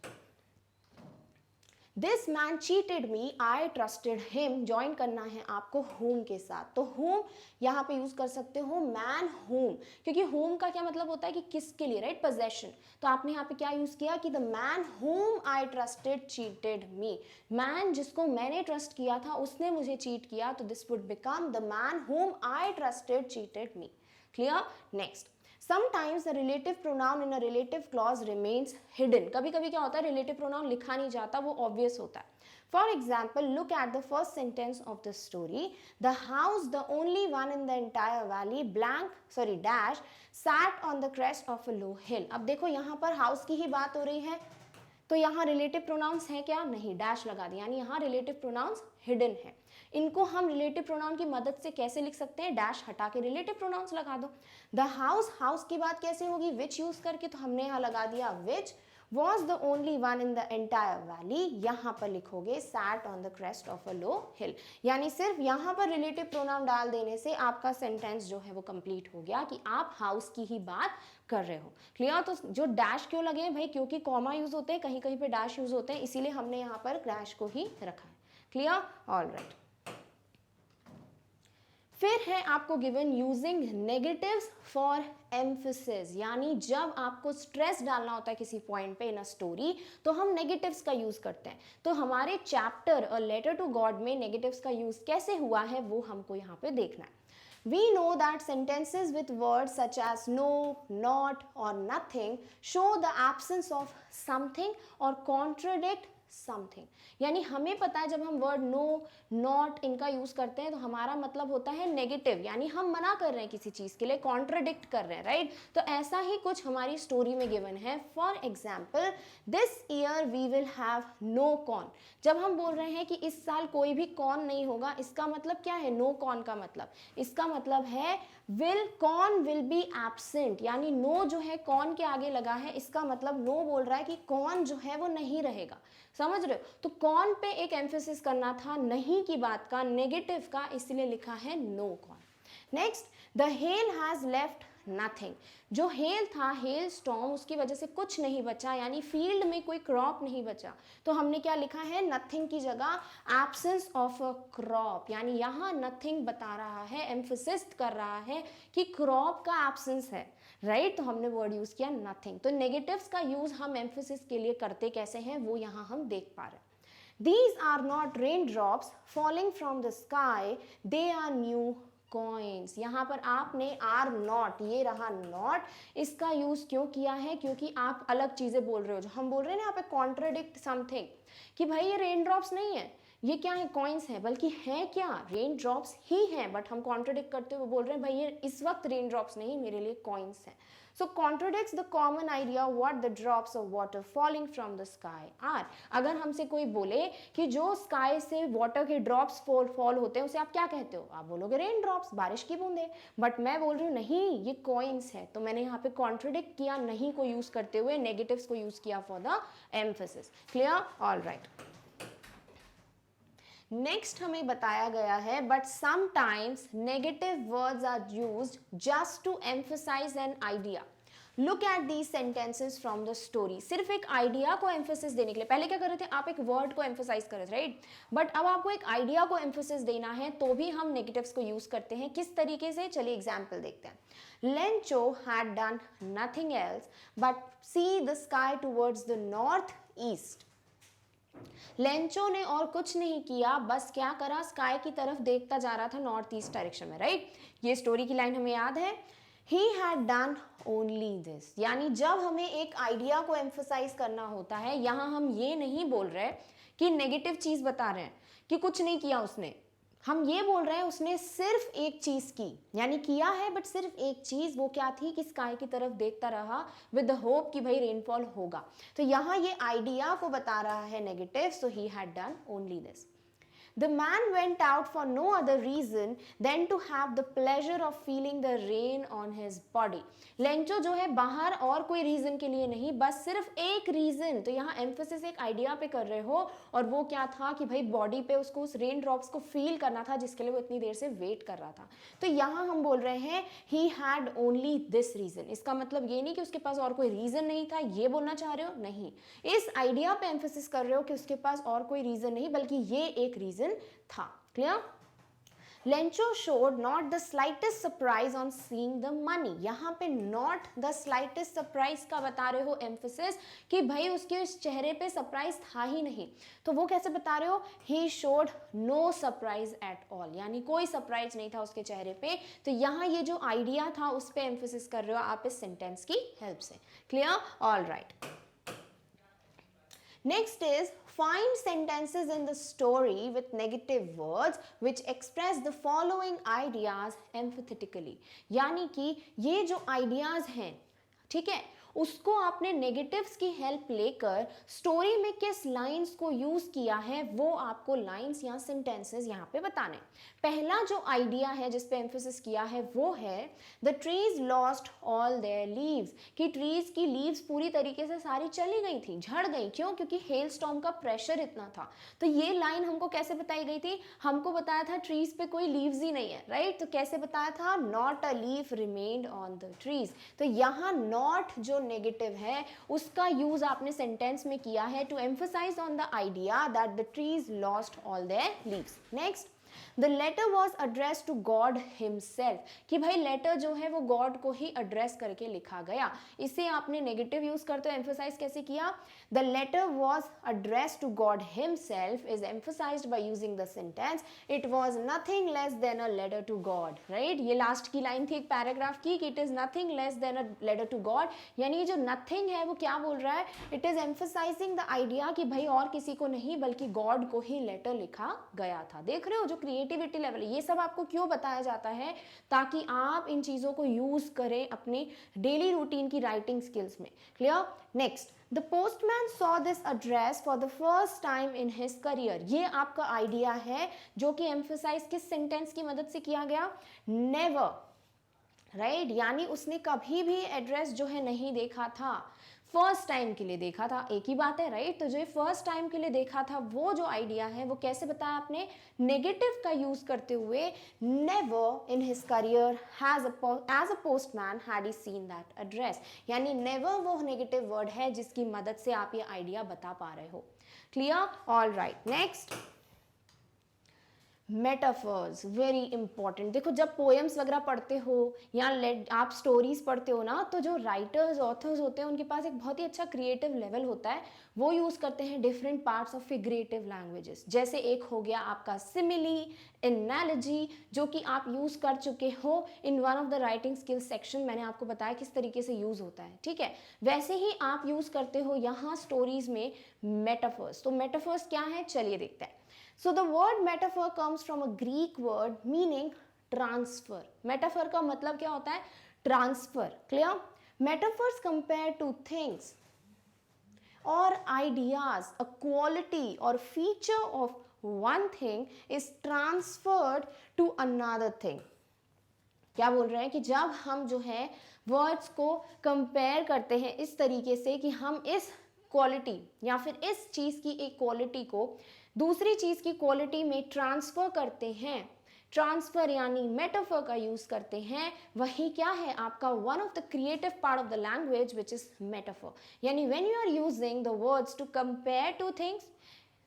This man cheated me, I trusted him. Join करना है आपको whom के साथ. तो whom यहाँ पे यूज कर सकते हो man whom, क्योंकि whom का क्या मतलब होता है कि किसके लिए, राइट? possession. तो आपने यहाँ पे क्या यूज किया कि the man whom I trusted cheated me. man जिसको मैंने ट्रस्ट किया था उसने मुझे चीट किया. तो this would become the man whom I trusted cheated me. Clear? Next. Sometimes the relative pronoun in a relative clause remains hidden. कभी कभी क्या होता है? relative pronoun लिखा नहीं जाता, वो obvious होता है. For example, look at the first sentence of the story. The house, the only one in the entire valley, dash, sat on the crest of a low hill. अब देखो यहाँ पर house की ही बात हो रही है तो यहाँ रिलेटिव प्रोनाउंस है क्या? नहीं, डैश लगा दिया. यानी यहाँ रिलेटिव प्रोनाउंस हिडन है. इनको हम रिलेटिव प्रोनाउन की मदद से कैसे लिख सकते हैं? डैश हटा के रिलेटिव प्रोनाउंस लगा दो. द हाउस, हाउस की बात कैसे होगी? विच यूज करके. तो हमने यहाँ लगा दिया विच. was the only one in the entire valley. यहाँ पर लिखोगे sat on the crest of a low hill. यानी सिर्फ यहाँ पर रिलेटिव प्रोनाउन डाल देने से आपका सेंटेंस जो है वो कंप्लीट हो गया कि आप हाउस की ही बात कर रहे हो. क्लियर? तो जो डैश क्यों लगे हैं भाई? क्योंकि कॉमा यूज होते हैं, कहीं कहीं पे डैश यूज होते हैं, इसीलिए हमने यहाँ पर डैश को ही रखा है. क्लियर? All right. फिर है आपको given using negatives for emphasis. यानी जब आपको स्ट्रेस डालना होता है किसी पॉइंट पे इन अ स्टोरी तो हम नेगेटिव्स का यूज करते हैं. तो हमारे chapter a letter to God में नेगेटिव्स का यूज कैसे हुआ है वो हमको यहाँ पे देखना है. We know that sentences with words such as no, not or nothing show the absence of something or contradict something. यानी हमें पता है जब हम वर्ड नो, नॉट इनका यूज करते हैं तो हमारा मतलब होता है नेगेटिव, यानी हम मना कर रहे हैं किसी चीज के लिए, कॉन्ट्राडिक्ट कर रहे हैं, राइट? तो ऐसा ही कुछ हमारी स्टोरी में गिवन है. For example, this year we will have no corn. जब हम बोल रहे हैं कि इस साल कोई भी कॉर्न नहीं होगा, इसका मतलब क्या है? नो कॉर्न का मतलब, इसका मतलब है will, corn will be absent. यानी नो जो है कॉर्न के आगे लगा है, इसका मतलब नो बोल रहा है कि कॉर्न जो है वो नहीं रहेगा. समझ रहे हो? तो कॉन पे एक एम्फेसिस करना था, नहीं की बात का, नेगेटिव का, इसलिए लिखा है no corn. Next, the hail has left nothing, जो हेल था, हेल स्टॉर्म, उसकी वजह से कुछ नहीं बचा, यानी फील्ड में कोई क्रॉप नहीं बचा। तो हमने क्या लिखा है, नथिंग की जगह एब्सेंस ऑफ अ क्रॉप, यानी यहाँ नथिंग बता रहा है, एम्फेसिस कर रहा है कि क्रॉप का एब्सेंस है, राइट। तो हमने वर्ड यूज किया नथिंग। तो नेगेटिव्स का यूज हम एम्फेसिस के लिए करते कैसे हैं वो यहाँ हम देख पा रहे हैं। These are not raindrops falling from the sky, they are new coins। यहाँ पर आपने are not, ये रहा not, इसका यूज क्यों किया है, क्योंकि आप अलग चीजें बोल रहे हो। जो हम बोल रहे हैं ना यहाँ पे कॉन्ट्रडिक्ट समथिंग, कि भाई ये रेन ड्रॉप्स नहीं है, ये क्या है, कॉइन्स है, बल्कि है क्या, रेन ड्रॉप्स ही हैं, बट हम कॉन्ट्रडिक्ट करते हुए बोल रहे हैं भाई ये इस वक्त रेन ड्रॉप्स नहीं, मेरे लिए कॉइन्स हैं। So contradicts the common idea what the drops of water falling from the sky are। अगर हमसे कोई बोले कि जो स्काई से वाटर के ड्रॉप्स फॉल होते हैं उसे आप क्या कहते हो, आप बोलोगे रेन ड्रॉप्स, बारिश की बूंदे। बट मैं बोल रही हूँ नहीं, ये कॉइन्स है। तो मैंने यहाँ पे कॉन्ट्रडिक्ट किया, नहीं को यूज करते हुए नेगेटिव्स को यूज किया for the emphasis. Clear, all right. Next हमें बताया गया है, but sometimes negative words are used just to emphasise an idea. Look at these sentences from the story. सिर्फ एक आइडिया को एम्फोसिस देने के लिए, पहले क्या कर रहे थे आप, एक वर्ड को एम्फोसाइज कर रहे थे, राइट। बट अब आपको एक आइडिया को एम्फोसिस देना है तो भी हम नेगेटिव्स को यूज करते हैं। किस तरीके से, चलिए एग्जाम्पल देखते हैं। Lencho had done nothing else but see the sky towards the north east. Lencho ने और कुछ नहीं किया, बस क्या करा, स्काई की तरफ देखता जा रहा था नॉर्थ ईस्ट डायरेक्शन में, राइट। ये स्टोरी की लाइन हमें याद है। He had done only this, यानी जब हमें एक आइडिया को एम्फसाइज करना होता है, यहाँ हम ये नहीं बोल रहे कि नेगेटिव चीज बता रहे हैं कि कुछ नहीं किया उसने, हम ये बोल रहे हैं उसने सिर्फ एक चीज की, यानी किया है बट सिर्फ एक चीज। वो क्या थी कि स्काई की तरफ देखता रहा विद द होप कि भाई रेनफॉल होगा। तो यहाँ ये आइडिया को बता रहा है negative, so he had done only this. The man went out for no other reason than to have the pleasure of feeling the rain on his body। Lencho जो है बाहर और कोई रीजन के लिए नहीं, बस सिर्फ एक रीजन। तो यहाँ एम्फोसिस एक आइडिया पे कर रहे हो, और वो क्या था कि भाई बॉडी पे उसको उस रेन ड्रॉप्स को फील करना था, जिसके लिए वो इतनी देर से वेट कर रहा था। तो यहाँ हम बोल रहे हैं he had only this reason। इसका मतलब ये नहीं कि उसके पास और कोई रीजन नहीं था, ये बोलना चाह रहे हो, नहीं। इस आइडिया पे एम्फोसिस कर रहे हो कि उसके पास और कोई रीजन नहीं, बल्कि ये एक रीजन था। Clear. Lencho showed not the slightest surprise on seeing the money। यहाँ पे not the slightest surprise का बता रहे हो एम्फोसिस, कि भाई उसके उस चेहरे पे सरप्राइज था ही नहीं। तो वो कैसे बता रहे हो, he showed no surprise at all, यानी कोई सरप्राइज नहीं था उसके चेहरे पे। तो यहाँ ये जो आइडिया था उस पे एम्फोसिस कर रहे हो आप इस सेंटेंस की हेल्प से। Clear, all right. Next is find sentences in the story with negative words which express the following ideas emphatically। यानी कि ये जो ideas हैं, ठीक है, उसको आपने नेगेटिव्स की हेल्प लेकर स्टोरी में किस लाइंस को यूज किया है वो आपको लाइंस या सेंटेंसेस यहाँ पे बताने। पहला जो आइडिया है जिस पे एम्फोसिस किया है वो है the trees lost all their leaves, कि ट्रीज की लीव्स पूरी तरीके से सारी चली गई थी, झड़ गई। क्यों, क्योंकि हेल स्टॉर्म का प्रेशर इतना था। तो ये लाइन हमको कैसे बताई गई थी, हमको बताया था ट्रीज पे कोई लीव्स ही नहीं है, राइट। तो कैसे बताया था, not a leaf remained on the trees. तो यहाँ नॉट जो नेगेटिव है उसका यूज आपने सेंटेंस में किया है to emphasise on the idea that the trees lost all their leaves. Next, the letter was address to God himself, कि भाई लेटर जो है वो गॉड को ही एड्रेस करके लिखा गया। इसे आपने नेगेटिव यूज करते हो एम्फसाइज कैसे किया, the letter was address to God himself is emphasized by using the sentence it was nothing less than a letter to God, right. ये लास्ट की लाइन थी एक पैराग्राफ की कि it is nothing less than a letter to God, यानी ये जो nothing है वो क्या बोल रहा है, it is emphasising the idea कि भाई और किसी को नहीं बल्कि गॉड को ही लेटर लिखा गया था। देख रहे हो जो क्रिएटिविटी लेवल है, ये सब आपको क्यों बताया जाता है, ताकि आप इन चीजों को यूज करें अपने डेली रूटीन की राइटिंग स्किल्स में। Clear. Next, the postman saw this address for the first time in his career. ये आपका आइडिया है जो कि एम्फसाइज किस सेंटेंस की मदद से किया गया, नेवर, राइट। यानी उसने कभी भी एड्रेस जो है नहीं देखा था। फर्स्ट टाइम के लिए देखा था, एक ही बात है राइट। तो जो फर्स्ट टाइम के लिए देखा था वो जो आइडिया है वो कैसे बताया आपने, नेगेटिव का यूज करते हुए, never in his career has as a postman had he seen that address, यानी नेवर वो नेगेटिव वर्ड है जिसकी मदद से आप ये आइडिया बता पा रहे हो। Clear, all right. Next, metaphors, very important. देखो जब पोएम्स वगैरह पढ़ते हो या आप स्टोरीज पढ़ते हो ना, तो जो राइटर्स ऑथर्स होते हैं उनके पास एक बहुत ही अच्छा क्रिएटिव लेवल होता है, वो यूज करते हैं different parts of figurative languages. जैसे एक हो गया आपका सिमिली, एनालॉजी, जो कि आप यूज कर चुके हो in one of the writing skills section, मैंने आपको बताया किस तरीके से यूज होता है, ठीक है। वैसे ही आप यूज करते हो यहाँ स्टोरीज में मेटाफर्स। तो मेटाफर्स क्या है, चलिए देखते हैं। So the word metaphor comes from a Greek word meaning transfer. Metaphor का मतलब क्या होता है, transfer. Clear? Metaphors compare to things or ideas, a quality or feature of one thing is transferred to another thing. क्या बोल रहे हैं कि जब हम जो है वर्ड्स को कंपेयर करते हैं इस तरीके से कि हम इस क्वालिटी या फिर इस चीज की एक क्वालिटी को दूसरी चीज की क्वालिटी में ट्रांसफर करते हैं, ट्रांसफर यानी मेटाफर का यूज करते हैं, वही क्या है आपका one of the creative part of the language which is metaphor. यानी when you are using the words to compare two things,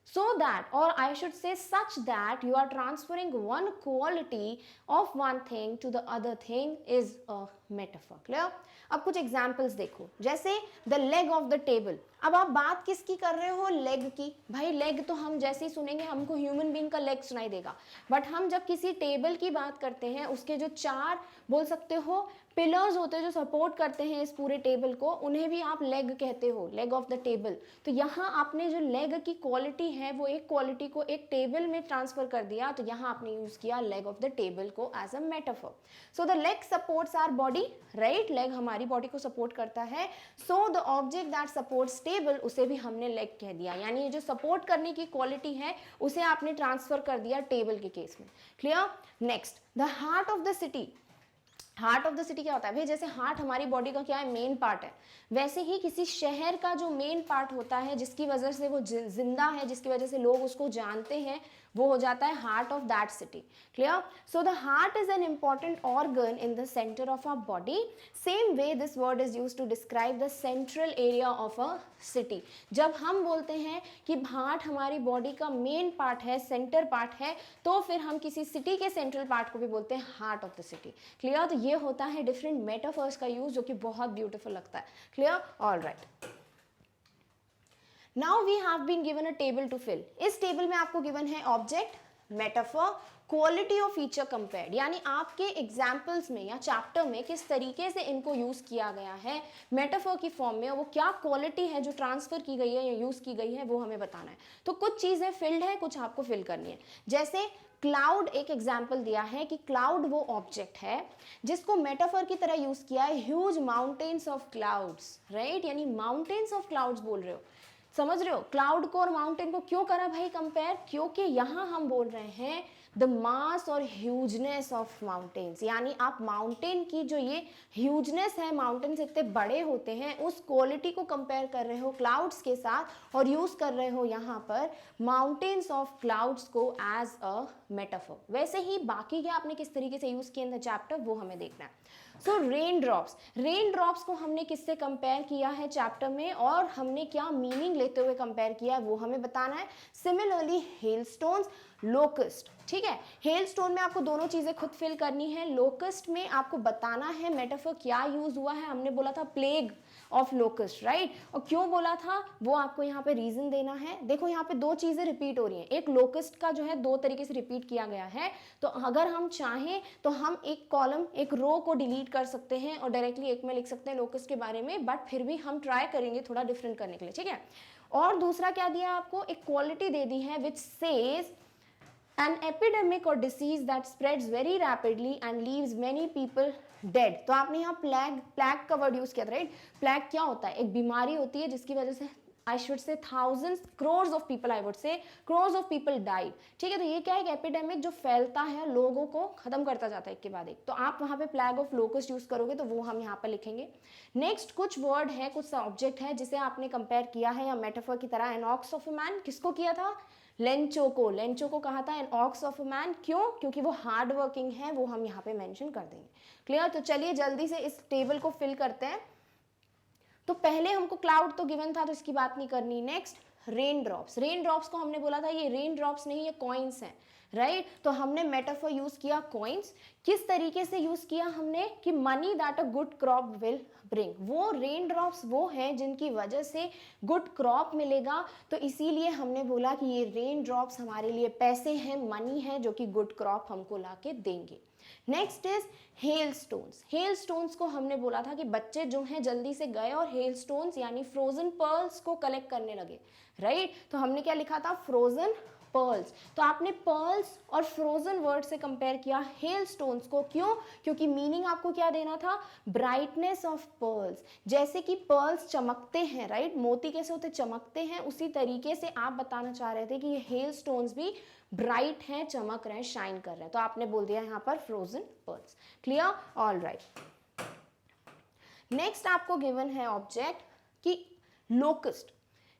so that, or I should say such that, you are transferring one quality of one thing to the other thing is a metaphor. Clear? अब कुछ examples देखो, जैसे the leg of the table. अब आप बात किसकी कर रहे हो, लेग की। भाई लेग तो हम जैसे ही सुनेंगे हमको ह्यूमन बीइंग का लेग सुनाई देगा, बट हम जब किसी टेबल की बात करते हैं उसके जो चार बोल सकते हो पिलर्स होते हैं जो सपोर्ट करते हैं इस पूरे टेबल को, उन्हें भी आप लेग कहते हो, लेग ऑफ द टेबल। तो यहाँ आपने जो लेग की क्वालिटी है वो एक क्वालिटी को एक टेबल में ट्रांसफर कर दिया, तो यहाँ आपने यूज किया लेग ऑफ द टेबल को as a metaphor. So the leg supports our body, right, leg हमारी बॉडी को सपोर्ट करता है। So the object that supports table, उसे भी हमने लेग कह दिया, यानी ये जो सपोर्ट करने की क्वालिटी है उसे आपने ट्रांसफर कर दिया टेबल के केस में। Clear? Next, the heart of the city. Heart of the city क्या होता है भाई, जैसे हार्ट हमारी बॉडी का क्या है, मेन पार्ट है, वैसे ही किसी शहर का जो मेन पार्ट होता है जिसकी वजह से वो जिंदा है, जिसकी वजह से लोग उसको जानते हैं, वो हो जाता है heart of that city. Clear? So the heart is an important organ in the centre of our body. Same way this word is used to describe the central area of a city. जब हम बोलते हैं कि heart हमारी body का main part है, centre part है, तो फिर हम किसी सिटी के सेंट्रल पार्ट को भी बोलते हैं heart of the city. Clear? तो ये होता है डिफरेंट मेटाफर्स का यूज, जो कि बहुत ब्यूटीफुल लगता है। Clear? All right. Now we have been given a table to fill. इस टेबल में आपको गिवन है ऑब्जेक्ट, मेटाफर, क्वालिटी और फीचर कंपेयर्ड, यानी आपके एग्जाम्पल्स में या चैप्टर में किस तरीके से इनको यूज किया गया है मेटाफर की फॉर्म में, वो क्या क्वालिटी है जो ट्रांसफर की गई है या यूज की गई है, वो हमें बताना है। तो कुछ चीजें फिल्ड है, कुछ आपको फिल करनी है। जैसे क्लाउड एक एग्जाम्पल दिया है कि क्लाउड वो ऑब्जेक्ट है जिसको मेटाफर की तरह यूज किया है, huge mountains of clouds, right, यानी माउंटेन्स ऑफ क्लाउड्स बोल रहे हो, समझ रहे हो। क्लाउड को और माउंटेन को क्यों करा भाई कंपेयर, क्योंकि यहाँ हम बोल रहे हैं द मास और ह्यूजनेस ऑफ माउंटेन्स, यानी आप माउंटेन की जो ये ह्यूजनेस है, माउंटेन्स इतने बड़े होते हैं, उस क्वालिटी को कंपेयर कर रहे हो क्लाउड्स के साथ और यूज कर रहे हो यहाँ पर माउंटेन्स ऑफ क्लाउड्स को एज अ मेटाफर। वैसे ही बाकी के आपने किस तरीके से यूज किया इन द चैप्टर, वो हमें देखना है। सो रेन ड्रॉप्स को हमने किससे कंपेयर किया है चैप्टर में, और हमने क्या मीनिंग लेते हुए कंपेयर किया है वो हमें बताना है। सिमिलरली हेलस्टोन्स, लोकस्ट, ठीक है, हेलस्टोन में आपको दोनों चीजें खुद फिल करनी है, लोकस्ट में आपको बताना है मेटाफर क्या यूज हुआ है। हमने बोला था प्लेग ऑफ लोकस्ट, राइट, और क्यों बोला था वो आपको यहाँ पे रीजन देना है। देखो यहाँ पे दो चीजें रिपीट हो रही हैं, एक लोकस्ट का जो है दो तरीके से रिपीट किया गया है, तो अगर हम चाहें तो हम एक कॉलम एक रो को डिलीट कर सकते हैं और डायरेक्टली एक में लिख सकते हैं लोकस्ट के बारे में, बट फिर भी हम ट्राई करेंगे थोड़ा डिफरेंट करने के लिए, ठीक है। और दूसरा क्या दिया आपको, एक क्वालिटी दे दी है which says an epidemic or disease that spreads very rapidly and leaves many people dead। तो आपने यहाँ प्लेग का वर्ड यूज किया था, राइट। प्लेग क्या होता है, एक बीमारी होती है जिसकी वजह से I should say thousands, crores of people, I would say crores of people died. ठीक है, तो ये क्या है, एक एपिडेमिक जो फैलता है, लोगों को खत्म करता जाता है एक के बाद एक. तो आप वहां पे प्लेग ऑफ लोकस्ट यूज करोगे तो वो हम यहाँ पर लिखेंगे. नेक्स्ट कुछ वर्ड है, कुछ ऑब्जेक्ट है जिसे आपने कंपेयर किया है या मेटाफर की तरह. An ox of a man, किसको किया था? लेंचो को. लेंचो को कहा था an ox of a man. क्यों? क्योंकि वो हार्ड वर्किंग है, वो हम यहाँ पे मेंशन कर देंगे. क्लियर? तो चलिए जल्दी से इस टेबल को फिल करते हैं. तो पहले हमको क्लाउड तो गिवन था, तो इसकी बात नहीं करनी. Next rain drops. Rain drops को हमने बोला था ये रेन ड्रॉप्स नहीं, ये कॉइन्स हैं, राइट? तो हमने मेटाफर यूज किया कॉइन्स. किस तरीके से यूज किया हमने कि money that a good crop will bring. वो रेन ड्रॉप्स वो हैं जिनकी वजह से गुड क्रॉप मिलेगा, तो इसीलिए हमने बोला कि ये रेन ड्रॉप्स हमारे लिए पैसे हैं, मनी है जो कि गुड क्रॉप हमको ला के देंगे. Next is hail stones. Hail stones को हमने बोला था कि बच्चे जो हैं जल्दी से गए और हेल स्टोन्स यानी फ्रोजन पर्ल्स को कलेक्ट करने लगे, राइट? तो हमने क्या लिखा था? Frozen pearls. तो आपने पर्ल्स और फ्रोजन वर्ड से कंपेयर किया हेल स्टोन्स को. क्यों? क्योंकि मीनिंग आपको क्या देना था? Brightness of pearls. जैसे कि पर्ल्स चमकते हैं, राइट? मोती कैसे होते? चमकते हैं. उसी तरीके से आप बताना चाह रहे थे कि ये हेल स्टोन्स भी ब्राइट हैं, चमक रहे हैं, शाइन कर रहे हैं. तो आपने बोल दिया यहाँ पर frozen pearls. Clear? All right. Next आपको गिवन है ऑब्जेक्ट कि लोकस्ट.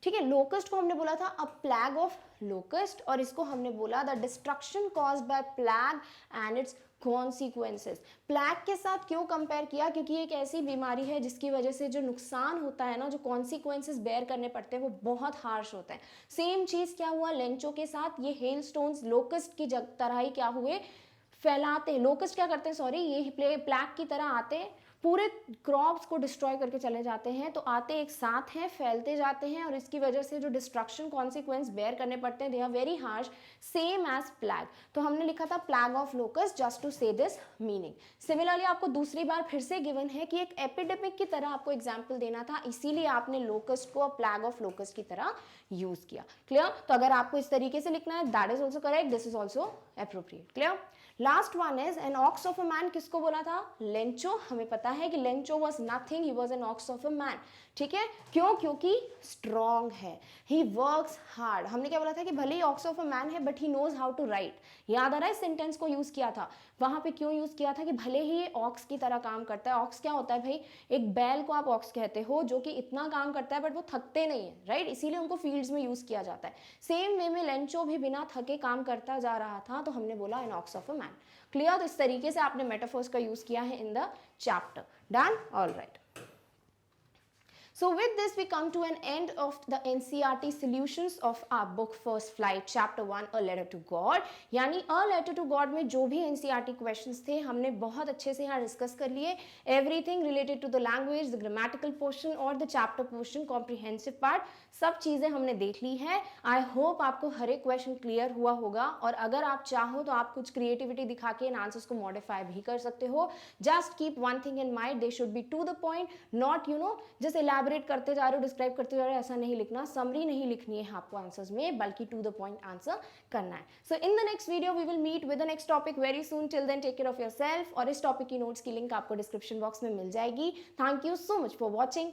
ठीक है, लोकस्ट को हमने बोला था अ प्लैग ऑफ लोकस्ट, और इसको हमने बोला the destruction caused by plague and its consequences. Plague के साथ क्यों कंपेयर किया? क्योंकि ये एक ऐसी बीमारी है जिसकी वजह से जो नुकसान होता है ना, जो कॉन्सिक्वेंसेस बेयर करने पड़ते हैं, वो बहुत हार्श होता है. सेम चीज क्या हुआ लेंचो के साथ. ये हेल स्टोन्स लोकस्ट की तरह ही क्या हुए? फैलाते हैं. लोकस्ट क्या करते हैं, सॉरी, ये प्लैग की तरह आते हैं, पूरे क्रॉप्स को डिस्ट्रॉय करके चले जाते हैं. तो आते एक साथ हैं, फैलते जाते हैं, और इसकी वजह से जो डिस्ट्रक्शन कॉन्सिक्वेंस बेयर करने पड़ते हैं, they are very harsh, same as plague. तो हमने लिखा था plague of locust just to say this meaning. Similarly आपको दूसरी बार फिर से गिवन है कि एक एपिडेमिक की तरह आपको एग्जाम्पल देना था, इसीलिए आपने लोकस्ट को प्लैग ऑफ लोकस्ट की तरह यूज किया. क्लियर? तो अगर आपको इस तरीके से लिखना है, that is also correct, this is also appropriate. Clear? Last one is an ox of a man. किसको बोला था? लेंचो. हमें पता है कि Lencho was nothing, he was an ox of a man. ठीक है, क्यों? क्योंकि स्ट्रॉन्ग है, ही वर्क्स हार्ड. हमने क्या बोला था कि भले ही ऑक्स ऑफ अ मैन है but he knows how to write. याद आ रहा है सेंटेंस को यूज किया था वहां पे. क्यों यूज किया था? कि भले ही ये ऑक्स की तरह काम करता है. ऑक्स क्या होता है भाई? एक बैल को आप ऑक्स कहते हो जो कि इतना काम करता है बट वो थकते नहीं है, राइट? इसीलिए उनको फील्ड्स में यूज किया जाता है. सेम वे में लेंचो भी बिना थके काम करता जा रहा था, तो हमने बोला an ox of a man. Clear? तो इस तरीके से आपने मेटाफर्स का यूज किया है in the chapter. Done? All right. So with this we come to an end of the NCERT solutions of our book First Flight chapter 1 A Letter to God. यानी A Letter to God में जो भी NCERT questions थे हमने बहुत अच्छे से यहाँ डिस्कस कर लिए. Everything related to the language, the grammatical portion और the chapter portion, comprehensive part, सब चीज़ें हमने देख ली है. I hope आपको हर एक क्वेश्चन क्लियर हुआ होगा, और अगर आप चाहो तो आप कुछ क्रिएटिविटी दिखा के इन आंसर्स को मॉडिफाई भी कर सकते हो. Just keep one thing in mind, they should be to the point, not just elaborate करते जा रहे हो, डिस्क्राइब करते जा रहे हो, ऐसा नहीं लिखना. समरी नहीं लिखनी है आपको आंसर्स में, बल्कि टू द पॉइंट आंसर करना है. So in the next video we will meet with the next topic very soon. Till then take care of yourself, और इस टॉपिक की नोट्स की लिंक आपको डिस्क्रिप्शन बॉक्स में मिल जाएगी. Thank you so much for watching.